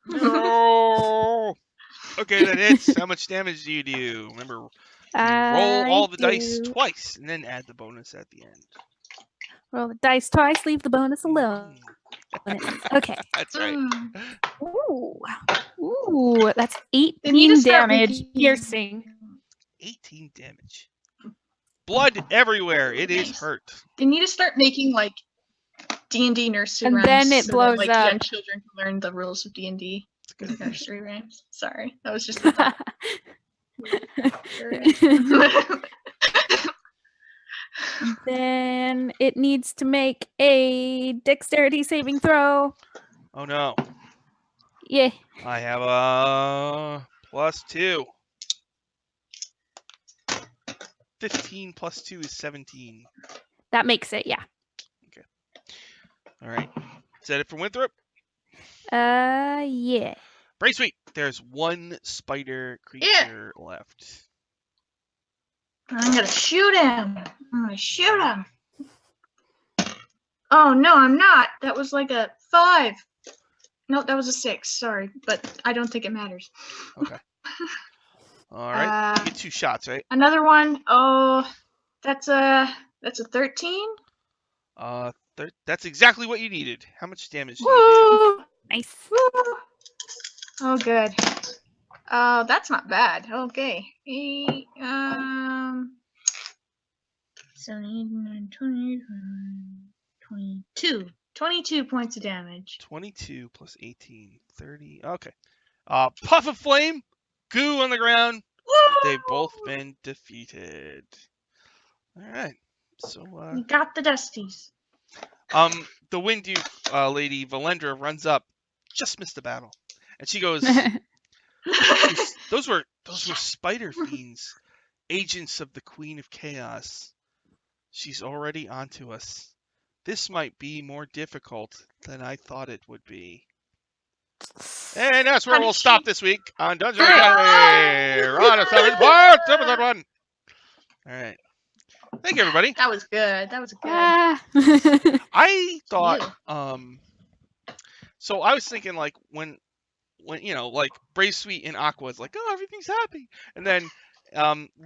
No. Okay, that hits. How much damage do you do? Remember, you roll all the dice twice, and then add the bonus at the end. Roll the dice twice, leave the bonus alone. Okay. That's right. Ooh, that's They need to 18 start damage making- piercing. 18 damage. Blood everywhere. It is hurt. They need to start making like D&D nursery And rhymes. then it so blows that, like, up. young children can learn the rules of D&D. Nursery rhymes. Sorry, that was just a thought. Then it needs to make a dexterity saving throw. Oh no. Yeah. I have a +2. 15 plus 2 is 17. That makes it, yeah. All right. Is that it for Winthrop? Yeah. Bravesweet. There's one spider creature left. I'm gonna shoot him. I'm gonna shoot him. Oh no, I'm not. That was like a 5. No, that was a 6. Sorry, but I don't think it matters. Okay. All right. You get 2 shots, right? Another one. Oh, that's a 13. That's exactly what you needed. How much damage do you Woo! Nice. Woo! Oh, good. That's not bad. Okay. 17, 20, 22. 22 points of damage. 22 plus 18, 30. Okay. Puff of flame, goo on the ground. They've both been defeated. All right. So, You got the dusties. the Wind Duke lady, Valendra, runs up, just missed the battle. And she goes, those were spider fiends, agents of the Queen of Chaos. She's already onto us. This might be more difficult than I thought it would be. And that's where we'll stop this week on Dungeon Academy. Run of 7 parts, episode 1. All right. Thank you, everybody. That was good. That was good. I thought, so I was thinking, like, when like Bravesweet and Aqua is like, oh, everything's happy, and then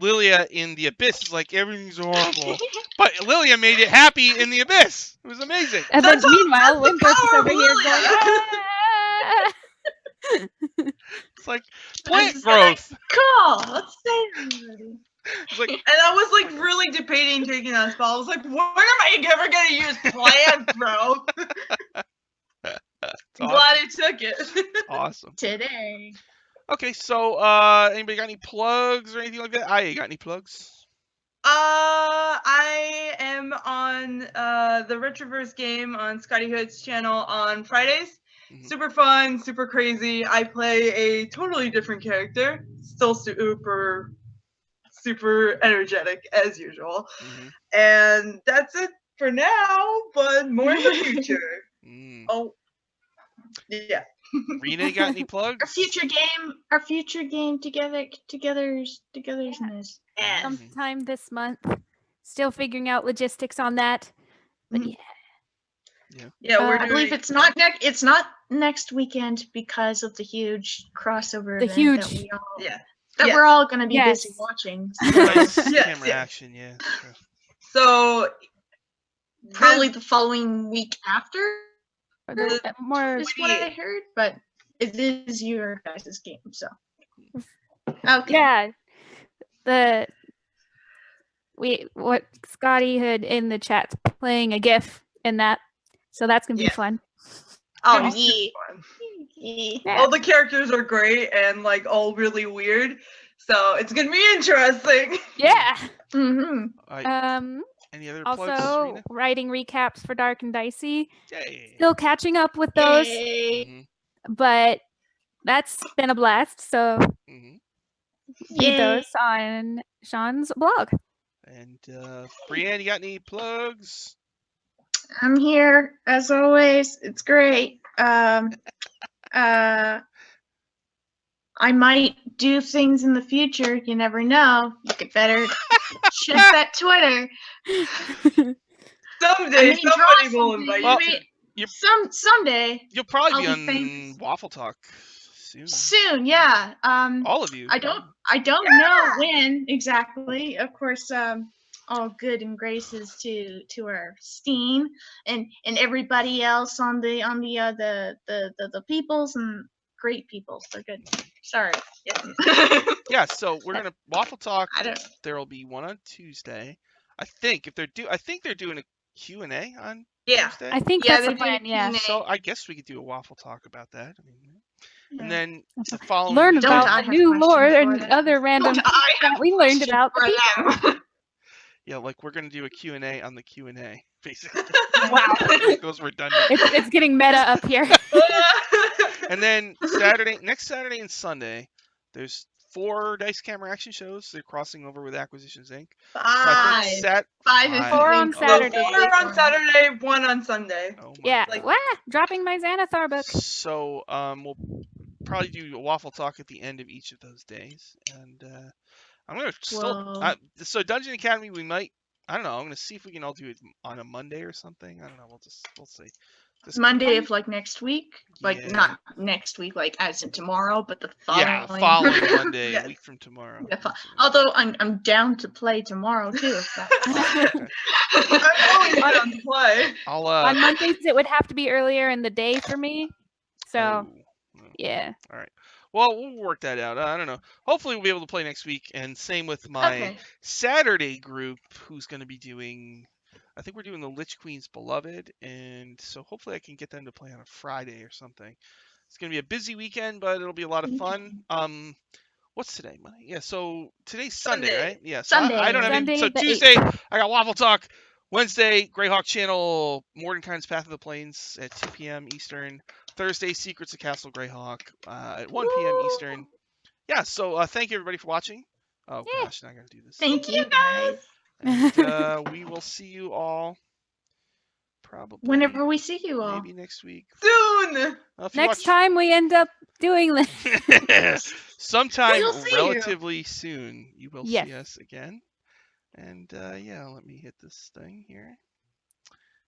Lilia in the Abyss is like, everything's horrible, but Lilia made it happy in the Abyss. It was amazing. And then meanwhile, Winthrop's over here going, It's like plant growth. Cool. Let's say everybody. It's like, And I was like really debating taking that spell. I was like, when am I ever gonna use plant growth? I'm glad I took it. awesome. Today. Okay, so anybody got any plugs or anything like that? I got any plugs? I am on the Retroverse game on Scotty Hood's channel on Fridays. Mhm. Super fun, super crazy. I play a totally different character, still super energetic as usual. Mhm. And that's it for now, but more in the future. Mm. Oh, yeah. Rina, got any plugs? Our future game togetherness. And sometime this month. Still figuring out logistics on that. But yeah. yeah, we're I believe it's not next weekend because of the huge crossover event that we're all going to be busy watching. Nice Yes, camera yes. action, yeah. Sure. So Probably the following week after More is what I heard, but it is your guys' game, so. Okay. yeah. What Scotty had in the chat's playing a GIF in that. So that's gonna be Yeah. fun. Oh, It's yeah. super fun. Yeah. All the characters are great and like all really weird, so it's gonna be interesting. Yeah. Mm-hmm. Any other plugs, Also Rina? writing recaps for Dark and Dicey. Yay. Still catching up with those, Yay. Mhm. but that's been a blast. So Mhm. read Yay. those on Sean's blog. And Brianne, you got any plugs? I'm here as always. It's great. I might do things in the future. You never know. You could better check that Twitter. Someday I may draw somebody will something. invite Well, you. Someday You'll probably I'll be be on famous. Waffle Talk soon. soon. Yeah. All of you. I don't know when exactly. Of course, all good and graces to our Steen and everybody else on the peoples and great peoples. They're good. Sorry. Yeah. Yeah, so we're gonna Waffle Talk. I don't. There will be one on Tuesday. I think if they're doing a Q&A on Yeah. Tuesday. I think Yeah, that's they're the plan. doing Yeah. Q&A. So I guess we could do a Waffle Talk about that. I mean, Yeah. and then the following Learn weekend- Don't about I the have new questions lore for and them? other random Don't I that have we learned questions about the for people. them? Yeah, like we're gonna do a Q&A on the Q&A, basically. Wow. It goes redundant. It's getting meta up here. And then next Saturday and Sunday, there's 4 Dice Camera action shows. They're crossing over with Acquisitions Inc. So I think Five if 4 on you Saturday. include Four the on Saturday, 1 on Sunday. Oh my Yeah. God. Wah, dropping my Xanathar book. So we'll probably do a Waffle Talk at the end of each of those days, and I'm gonna still. Whoa. So Dungeon Academy, we might. I don't know. I'm gonna see if we can all do it on a Monday or something. I don't know. We'll see. Monday of like next week, like Yeah. not next week, like as in tomorrow, but the following. Yeah, following Monday, Yes. a week from tomorrow. Yeah, although I'm down to play tomorrow too. If that's Okay. I'm always down to play. I'll On Mondays, it would have to be earlier in the day for me. So, yeah. All right. Well, we'll work that out. I don't know. Hopefully, we'll be able to play next week. And same with my okay. Saturday group, who's going to be doing. I think we're doing the Lich Queen's Beloved, and so hopefully I can get them to play on a Friday or something. It's going to be a busy weekend, but it'll be a lot of fun. What's today? Monday? Yeah. So today's Sunday, Sunday. right? Yeah. So Sunday. I don't have any. Sunday So the Tuesday, I got Waffle Talk. Wednesday, Greyhawk Channel, Mordenkainen's Path of the Plains at 2 p.m. Eastern. Thursday, Secrets of Castle Greyhawk at 1 p.m. Eastern. Yeah, so thank you everybody for watching. Oh Yeah. gosh, now I gotta do this. Thank you guys. And we will see you all probably Whenever we see you all. maybe next week. Soon. If you Next time we end up doing this. watch... sometime We'll see you. relatively soon, you will Yes. see us again. And yeah, let me hit this thing here.